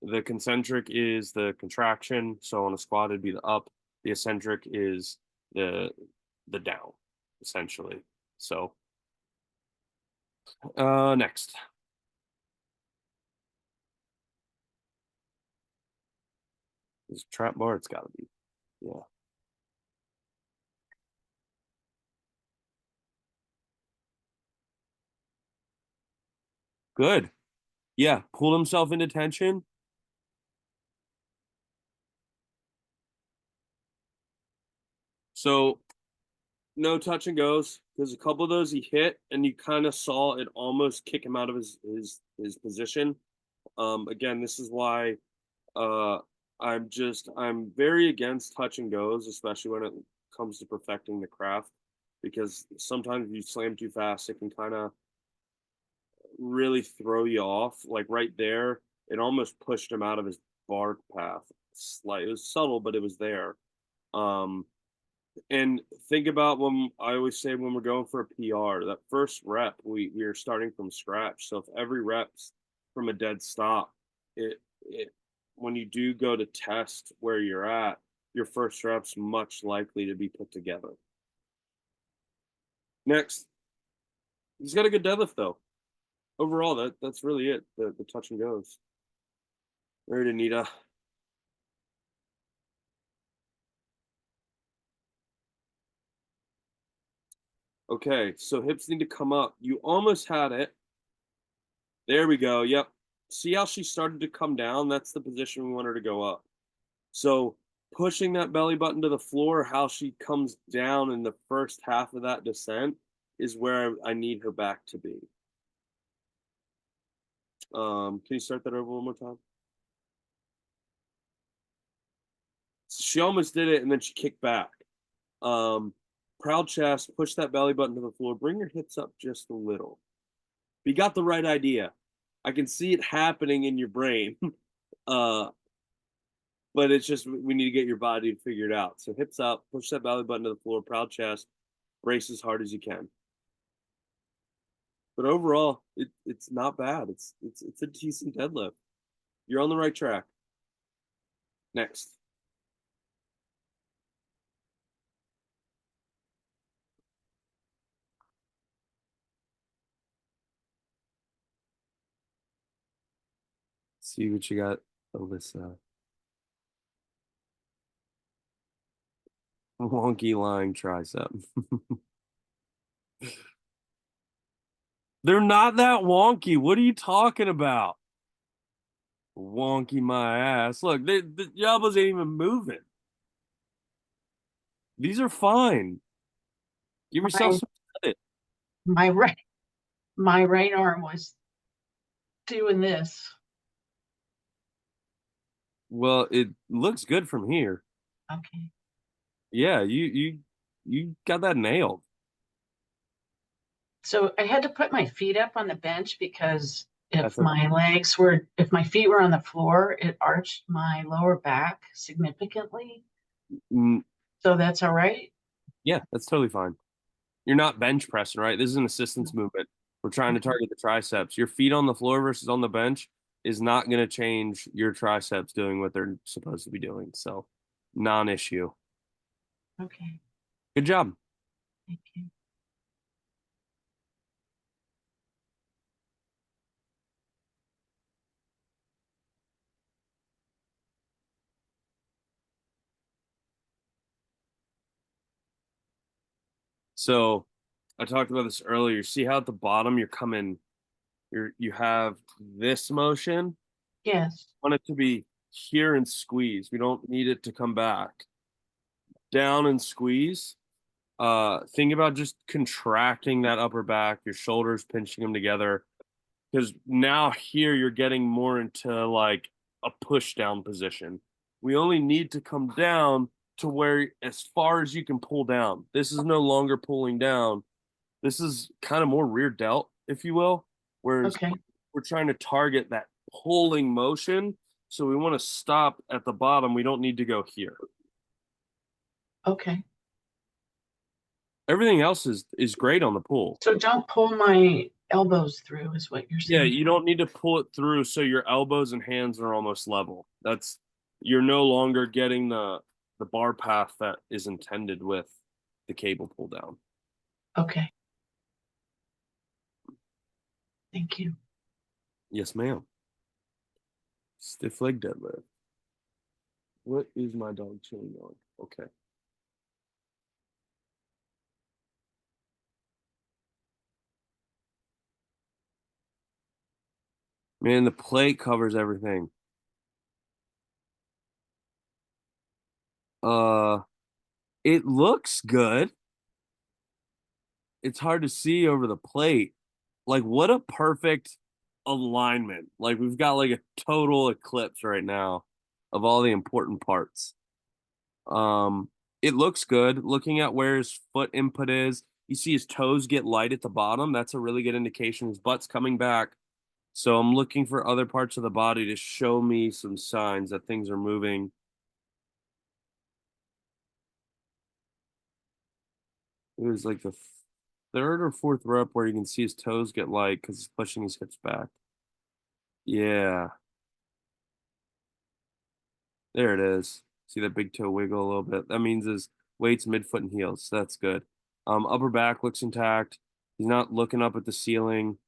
The concentric is the contraction, so on a squat it'd be the up. The eccentric is the down, essentially. So next. This trap bar, it's gotta be. Yeah. Good. Yeah, pulled himself into tension. So no touch and goes. There's a couple of those he hit, and you kind of saw it almost kick him out of his position. Again, this is why I'm very against touch and goes, especially when it comes to perfecting the craft, because sometimes if you slam too fast, it can kind of really throw you off. Like right there, it almost pushed him out of his bar path. It was subtle, but it was there. And think about when I always say when we're going for a PR, that first rep, we are starting from scratch. So if every rep's from a dead stop, it when you do go to test where you're at, your first rep's much likely to be put together. Next, he's got a good deadlift though. Overall, that's really it. The touch and goes. Very Anita. Okay, so hips need to come up. You almost had it. There we go. Yep. See how she started to come down? That's the position we want her to go up. So pushing that belly button to the floor, how she comes down in the first half of that descent is where I need her back to be. Can you start that over one more time? So she almost did it and then she kicked back. Proud chest, push that belly button to the floor, bring your hips up just a little. You got the right idea. I can see it happening in your brain. But it's just, we need to get your body to figure it out. So hips up, push that belly button to the floor, proud chest, brace as hard as you can. But overall, it's not bad. It's a decent deadlift. You're on the right track. Next. See what you got, Alyssa. Wonky lying tricep. They're not that wonky. What are you talking about? Wonky my ass. Look, the elbows ain't even moving. These are fine. Give yourself some credit. My right arm was doing this. Well, it looks good from here. Okay. Yeah, you got that nailed. So I had to put my feet up on the bench because That's if my feet were on the floor, it arched my lower back significantly. Mm, So that's all right. yeah, that's totally fine. You're not bench pressing, right? This is an assistance movement. We're trying to target the triceps. Your feet on the floor versus on the bench is not going to change your triceps doing what they're supposed to be doing. So, non-issue. Okay. Good job. Thank you. So, I talked about this earlier. See how at the bottom you have this motion. Yes. I want it to be here and squeeze. We don't need it to come back. down and squeeze, think about just contracting that upper back, your shoulders pinching them together. Because now here you're getting more into like a push down position. We only need to come down to where as far as you can pull down. This is no longer pulling down. This is kind of more rear delt, if you will. Whereas Okay. we're trying to target that pulling motion. So we want to stop at the bottom. We don't need to go here. Okay. Everything else is great on the pull. So don't pull my elbows through is what you're Yeah, saying. you don't need to pull it through so your elbows and hands are almost level. That's you're no longer getting the bar path that is intended with the cable pull down. Okay. Thank you. Yes, ma'am. Stiff leg deadlift. What is my dog chewing on? Okay. Man, the plate covers everything. It looks good. It's hard to see over the plate. Like, what a perfect alignment. Like, we've got like a total eclipse right now of all the important parts. It looks good. Looking at where his foot input is, you see his toes get light at the bottom. That's a really good indication. His butt's coming back. So I'm looking for other parts of the body to show me some signs that things are moving. It was like the third or fourth rep where you can see his toes get light because he's pushing his hips back. Yeah. There it is. See that big toe wiggle a little bit. That means his weight's midfoot and heels. So that's good. Upper back looks intact. He's not looking up at the ceiling.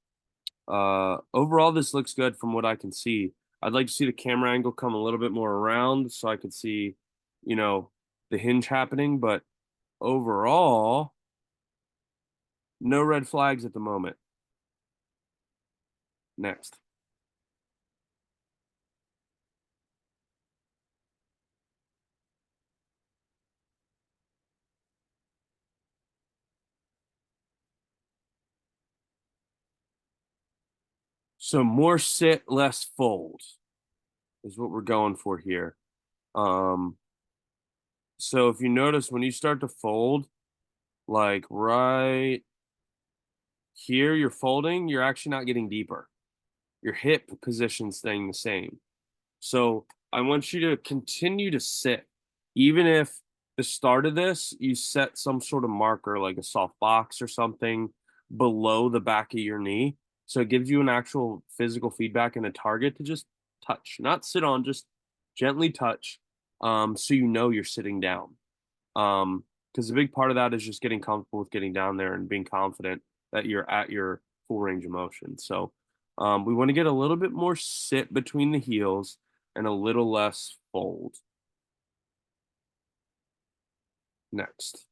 Overall, this looks good from what I can see. I'd like to see the camera angle come a little bit more around so I could see, you know, the hinge happening. But overall, no red flags at the moment. Next. So more sit, less fold is what we're going for here. So if you notice when you start to fold, like right here, you're folding, you're actually not getting deeper. Your hip position staying the same. So I want you to continue to sit, even if the start of this, you set some sort of marker like a soft box or something below the back of your knee. So it gives you an actual physical feedback and a target to just touch, not sit on, just gently touch. So you know you're sitting down. Because a big part of that is just getting comfortable with getting down there and being confident that you're at your full range of motion. So we want to get a little bit more sit between the heels and a little less fold. Next.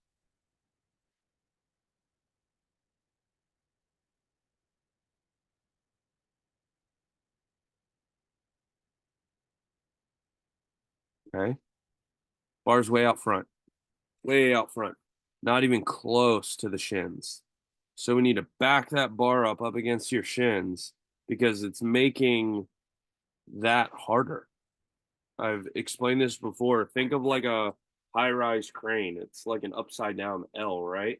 Okay. Bar's way out front. Way out front. Not even close to the shins. So we need to back that bar up against your shins because it's making that harder. I've explained this before. Think of like a high-rise crane. It's like an upside down L, right?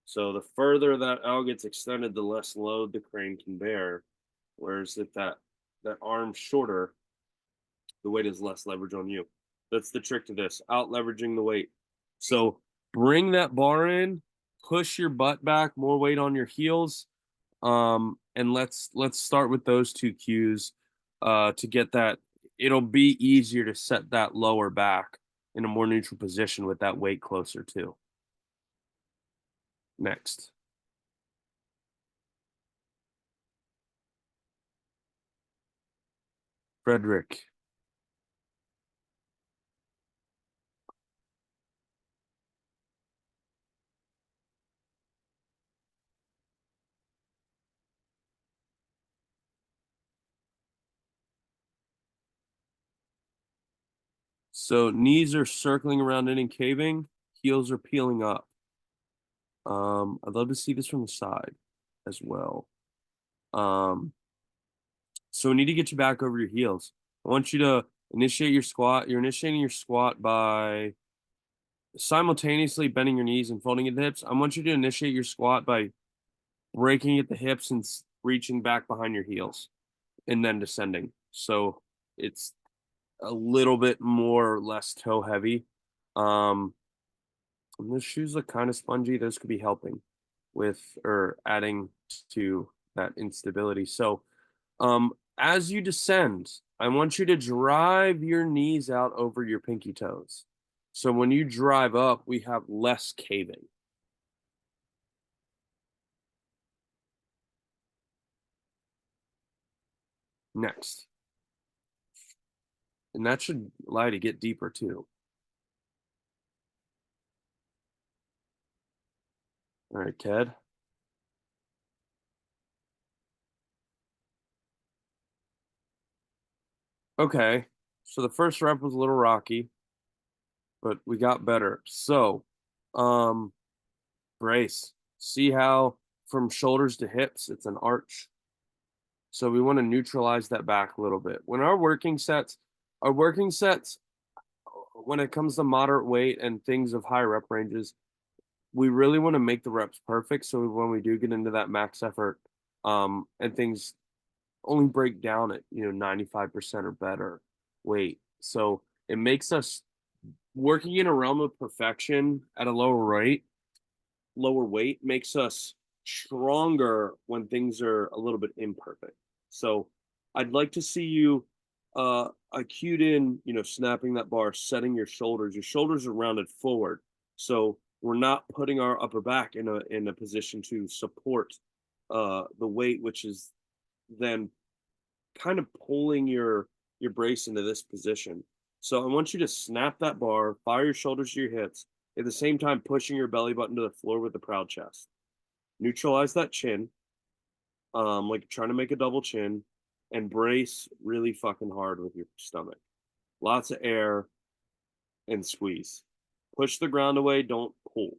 So the further that L gets extended, the less load the crane can bear. Whereas if that arm's shorter, the weight is less leverage on you. That's the trick to this, out leveraging the weight. So bring that bar in, push your butt back, more weight on your heels. And let's start with those two cues to get that. It'll be easier to set that lower back in a more neutral position with that weight closer to. Next. Frederick. So knees are circling around in and caving, heels are peeling up. I'd love to see this from the side as well. So we need to get you back over your heels. I want you to initiate your squat. You're initiating your squat by simultaneously bending your knees and folding at the hips. I want you to initiate your squat by breaking at the hips and reaching back behind your heels and then descending. So it's a little bit more or less toe heavy. And those shoes look kind of spongy. Those could be helping with or adding to that instability. So as you descend, I want you to drive your knees out over your pinky toes. So when you drive up, we have less caving. Next. And that should allow you to get deeper too. All right, Ted. Okay, so the first rep was a little rocky, but we got better. So, brace. See how from shoulders to hips, it's an arch. So we want to neutralize that back a little bit. When our working sets, when it comes to moderate weight and things of high rep ranges, we really want to make the reps perfect. So when we do get into that max effort, and things only break down at 95% or better weight. So it makes us working in a realm of perfection at a lower weight makes us stronger when things are a little bit imperfect. So I'd like to see you acute in, snapping that bar, setting your shoulders. Your shoulders are rounded forward. So we're not putting our upper back in a position to support the weight, which is then kind of pulling your brace into this position. So I want you to snap that bar, fire your shoulders to your hips, at the same time pushing your belly button to the floor with the proud chest. Neutralize that chin, like trying to make a double chin, and brace really fucking hard with your stomach. Lots of air and squeeze. Push the ground away, don't pull,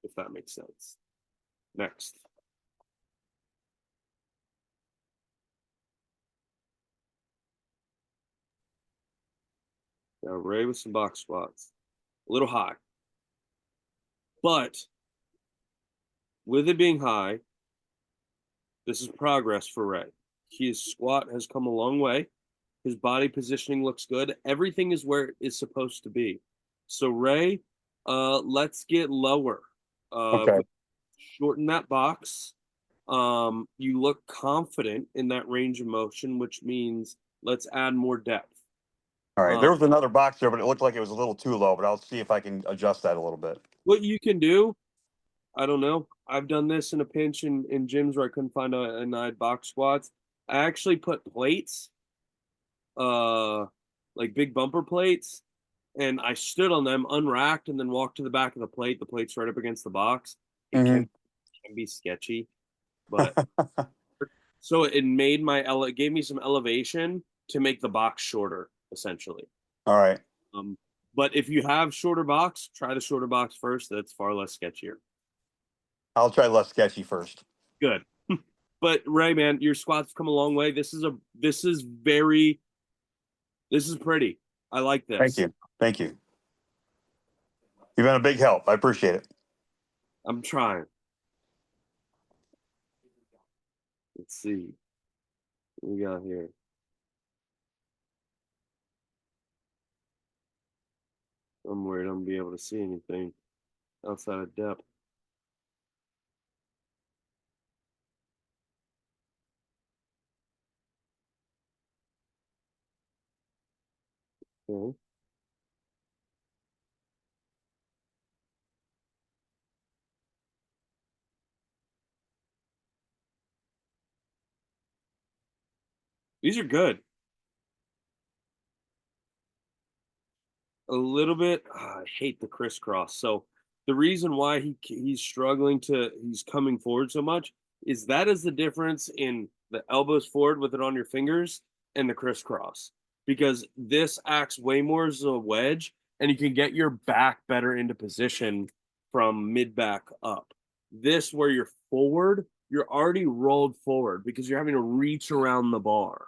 if that makes sense. Next. Now Ray with some box squats. A little high. But with it being high, this is progress for Ray. His squat has come a long way. His body positioning looks good. Everything is where it is supposed to be. So Ray, let's get lower. Okay. Shorten that box. You look confident in that range of motion, which means let's add more depth. All right. There was another box there, but it looked like it was a little too low, but I'll see if I can adjust that a little bit. What you can do, I don't know. I've done this in a pinch in gyms where I couldn't find a nine box squats. I actually put plates, like big bumper plates, and I stood on them, unracked, and then walked to the back of the plate. The plate's right up against the box. It can be sketchy, but so it made it gave me some elevation to make the box shorter, essentially. All right. But if you have shorter box, try the shorter box first. That's far less sketchier. I'll try less sketchy first. Good. But Ray, man, your squats come a long way. This is pretty. I like this. Thank you. Thank you. You've been a big help. I appreciate it. I'm trying. Let's see. What we got here? I'm worried I'm gonna be able to see anything outside of depth. Okay. These are good. A little bit. I hate the crisscross. So the reason why he's coming forward so much is that is the difference in the elbows forward with it on your fingers and the crisscross. because this acts way more as a wedge, and you can get your back better into position from mid back up. This, where you're forward, you're already rolled forward because you're having to reach around the bar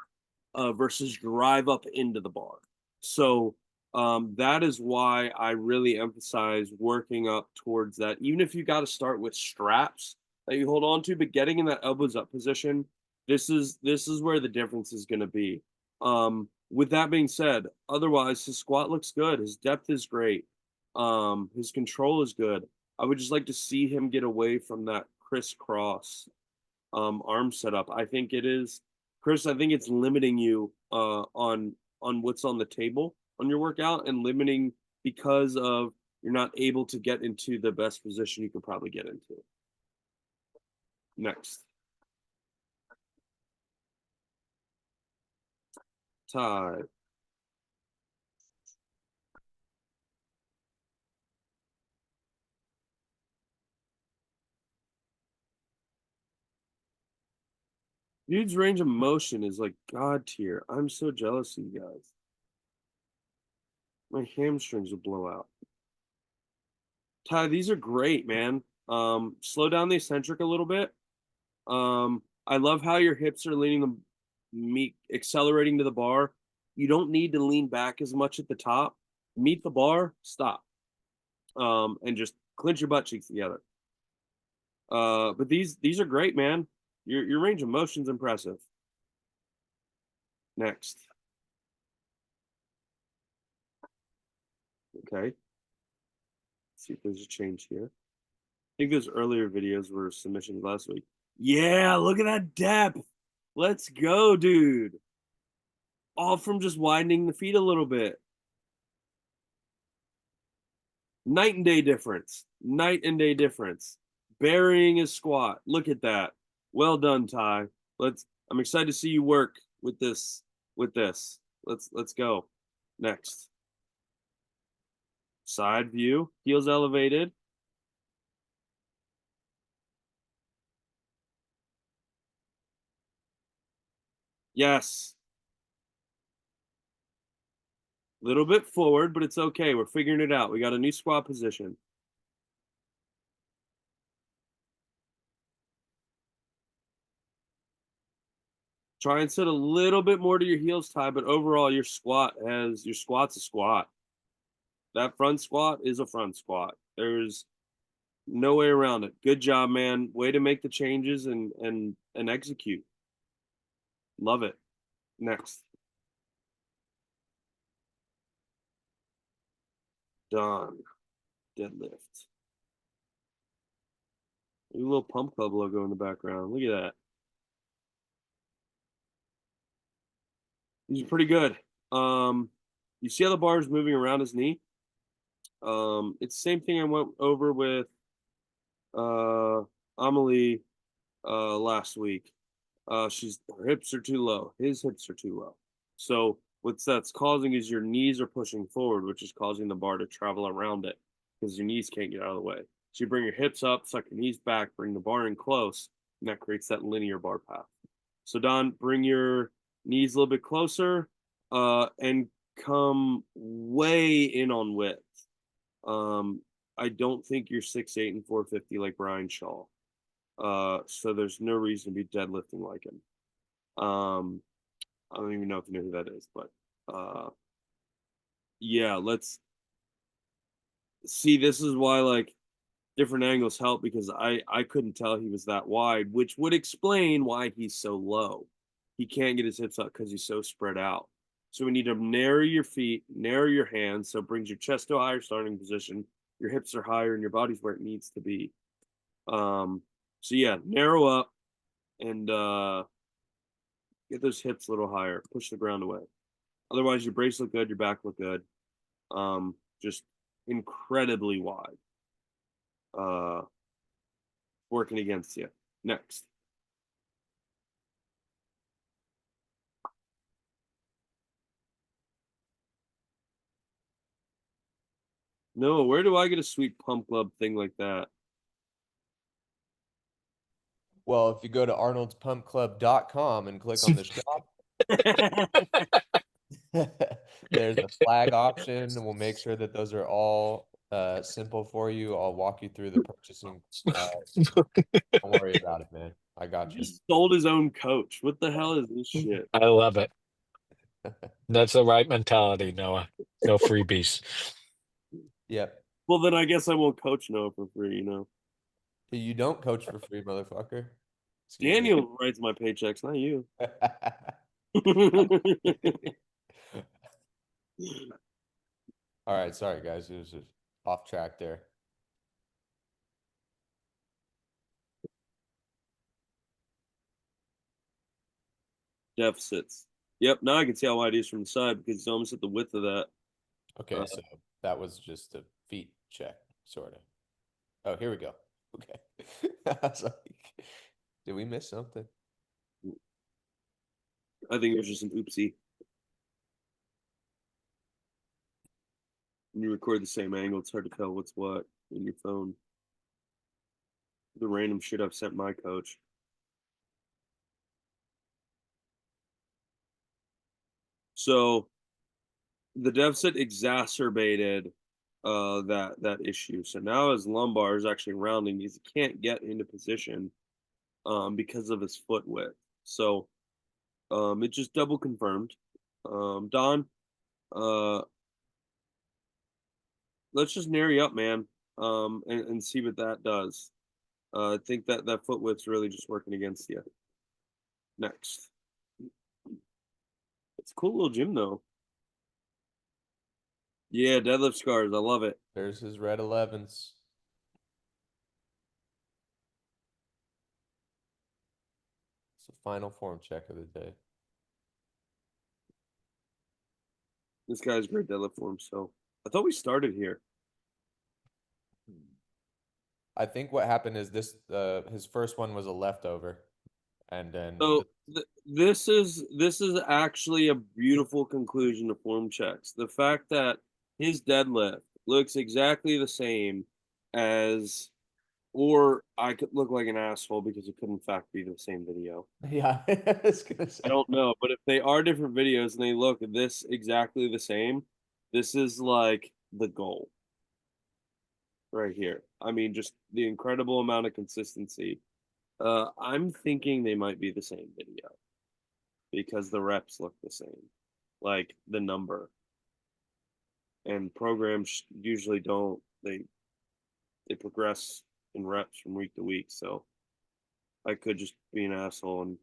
versus drive up into the bar. So that is why I really emphasize working up towards that. Even if you got to start with straps that you hold on to, but getting in that elbows up position, this is where the difference is going to be. With that being said, otherwise his squat looks good. His depth is great. His control is good. I would just like to see him get away from that crisscross arm setup. I think it is, Chris. I think it's limiting you on what's on the table on your workout, and limiting because of you're not able to get into the best position you could probably get into. Next. Ty. Dude's range of motion is like God tier. I'm so jealous of you guys. My hamstrings will blow out. Ty, these are great, man. Slow down the eccentric a little bit. I love how your hips are leaning accelerating to the bar. You don't need to lean back as much at the top. Meet the bar, stop. And just clench your butt cheeks together. But these are great, man. Your range of motion's impressive. Next. Okay. Let's see if there's a change here. I think those earlier videos were submissions last week. Yeah, look at that depth. Let's go, dude. All from just widening the feet a little bit. Night and day difference. Night and day difference. Burying his squat. Look at that. Well done, Ty. I'm excited to see you work with this. Let's go. Next. Side view. Heels elevated. Yes. Little bit forward, but it's okay. We're figuring it out. We got a new squat position. Try and sit a little bit more to your heels, Ty, but overall your squat's a squat. That front squat is a front squat. There's no way around it. Good job, man. Way to make the changes and execute. Love it. Next. Done. Deadlift. A little pump club logo in the background. Look at that. He's pretty good. You see how the bar is moving around his knee? It's the same thing I went over with Amelie last week. Her hips are too low. His hips are too low. So what that's causing is your knees are pushing forward, which is causing the bar to travel around it because your knees can't get out of the way. So you bring your hips up, suck your knees back, bring the bar in close, and that creates that linear bar path. So Don, bring your knees a little bit closer and come way in on width. I don't think you're 6'8" and 450 like Brian Shaw. So there's no reason to be deadlifting like him. I don't even know if you know who that is, but yeah, let's see. This is why like different angles help, because I couldn't tell he was that wide, which would explain why he's so low. He can't get his hips up because he's so spread out. So we need to narrow your feet, narrow your hands, so it brings your chest to a higher starting position. Your hips are higher and your body's where it needs to be. So yeah, narrow up and get those hips a little higher. Push the ground away. Otherwise, your brace look good, your back look good. Just incredibly wide. Working against you. Next. No, where do I get a sweet pump club thing like that? Well, if you go to arnoldspumpclub.com and click on the shop, There's a flag option. We'll make sure that those are all simple for you. I'll walk you through the purchasing. Don't worry about it, man. I got He you. just sold his own coach. What the hell is this shit? I love it. That's the right mentality, Noah. No freebies. Yep. Well, then I guess I won't coach Noah for free, you know. You don't coach for free, motherfucker. Excuse me. Daniel writes my paychecks, not you. All right, sorry guys, it was just off track there. Deficits. Yep, now I can see how wide it is from the side because it's almost at the width of that. Okay, so that was just a feet check, sort of. Oh, here we go. Okay. I was like, did we miss something? I think it was just an oopsie. When you record the same angle, it's hard to tell what's what in your phone. The random shit I've sent my coach. So the deficit exacerbated that issue. So now his lumbar is actually rounding because he can't get into position because of his foot width. So it just double confirmed. Don, let's just narrow you up, man, and see what that does. I think that foot width's really just working against you. Next. It's a cool little gym, though. Yeah, deadlift scars. I love it. There's his red 11s. It's the final form check of the day. This guy's great deadlift form. So I thought we started here. I think what happened is this his first one was a leftover. And then So this is actually a beautiful conclusion to form checks. The fact that his deadlift looks exactly the same as, or I could look like an asshole because it could in fact be the same video. yeah, I was gonna say. I don't know, but if they are different videos and they look this exactly the same, this is like the goal right here. I mean, just the incredible amount of consistency. I'm thinking they might be the same video because the reps look the same, like the number. And programs usually don't. They progress in reps from week to week. So I could just be an asshole and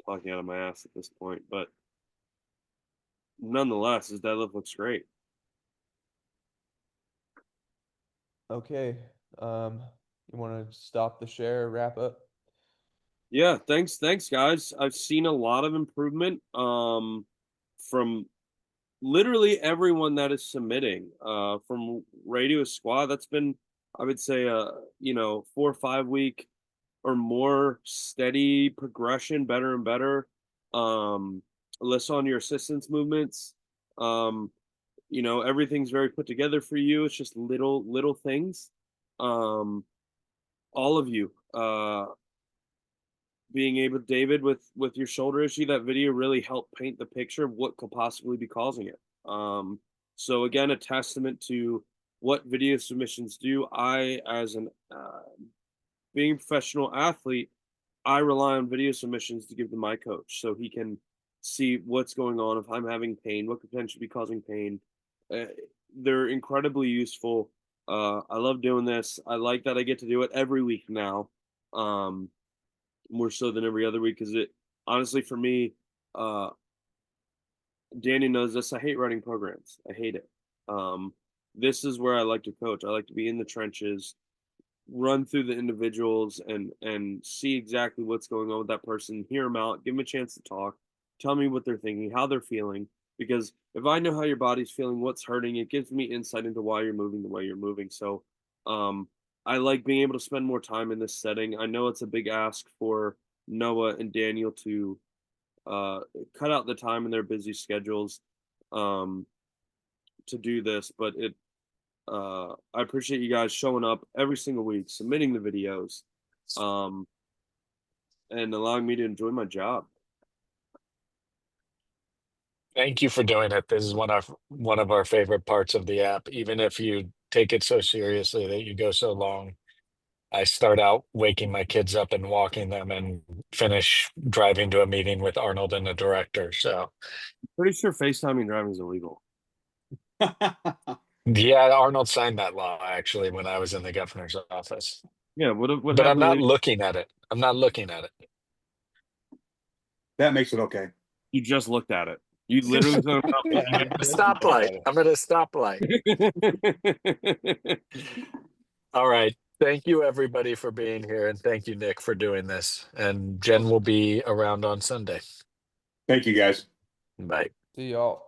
talking out of my ass at this point, but nonetheless, his deadlift looks great. Okay. You want to stop the share, wrap up? Yeah, thanks, guys. I've seen a lot of improvement from literally everyone that is submitting. From Radio Squad, that's been, I would say, 4 or 5 week or more steady progression, better and better. Less on your assistance movements. Everything's very put together for you. It's just little things. All of you, being able, David, with your shoulder issue, that video really helped paint the picture of what could possibly be causing it. So again, a testament to what video submissions do. I, as an being a professional athlete, I rely on video submissions to give to my coach so he can see what's going on, if I'm having pain, what could potentially be causing pain. They're incredibly useful. I love doing this. I like that I get to do it every week now, more so than every other week, because it honestly, for me, Danny knows this. I hate writing programs. I hate it. This is where I like to coach. I like to be in the trenches, run through the individuals and see exactly what's going on with that person, hear them out, give them a chance to talk, tell me what they're thinking, how they're feeling. Because if I know how your body's feeling, what's hurting, it gives me insight into why you're moving the way you're moving. So I like being able to spend more time in this setting. I know it's a big ask for Noah and Daniel to cut out the time in their busy schedules to do this, but I appreciate you guys showing up every single week, submitting the videos, and allowing me to enjoy my job. Thank you for doing it. This is one of our favorite parts of the app, even if you take it so seriously that you go so long. I start out waking my kids up and walking them and finish driving to a meeting with Arnold and the director. So Pretty sure FaceTiming driving is illegal. yeah, Arnold signed that law actually when I was in the governor's office. Yeah, what But I'm happened not when looking at it. I'm not looking at it. That makes it okay. you just looked at it? You literally don't I'm at a stoplight. I'm at a stoplight. All right. Thank you everybody for being here, and thank you, Nick, for doing this. And Jen will be around on Sunday. Thank you, guys. Bye. See y'all.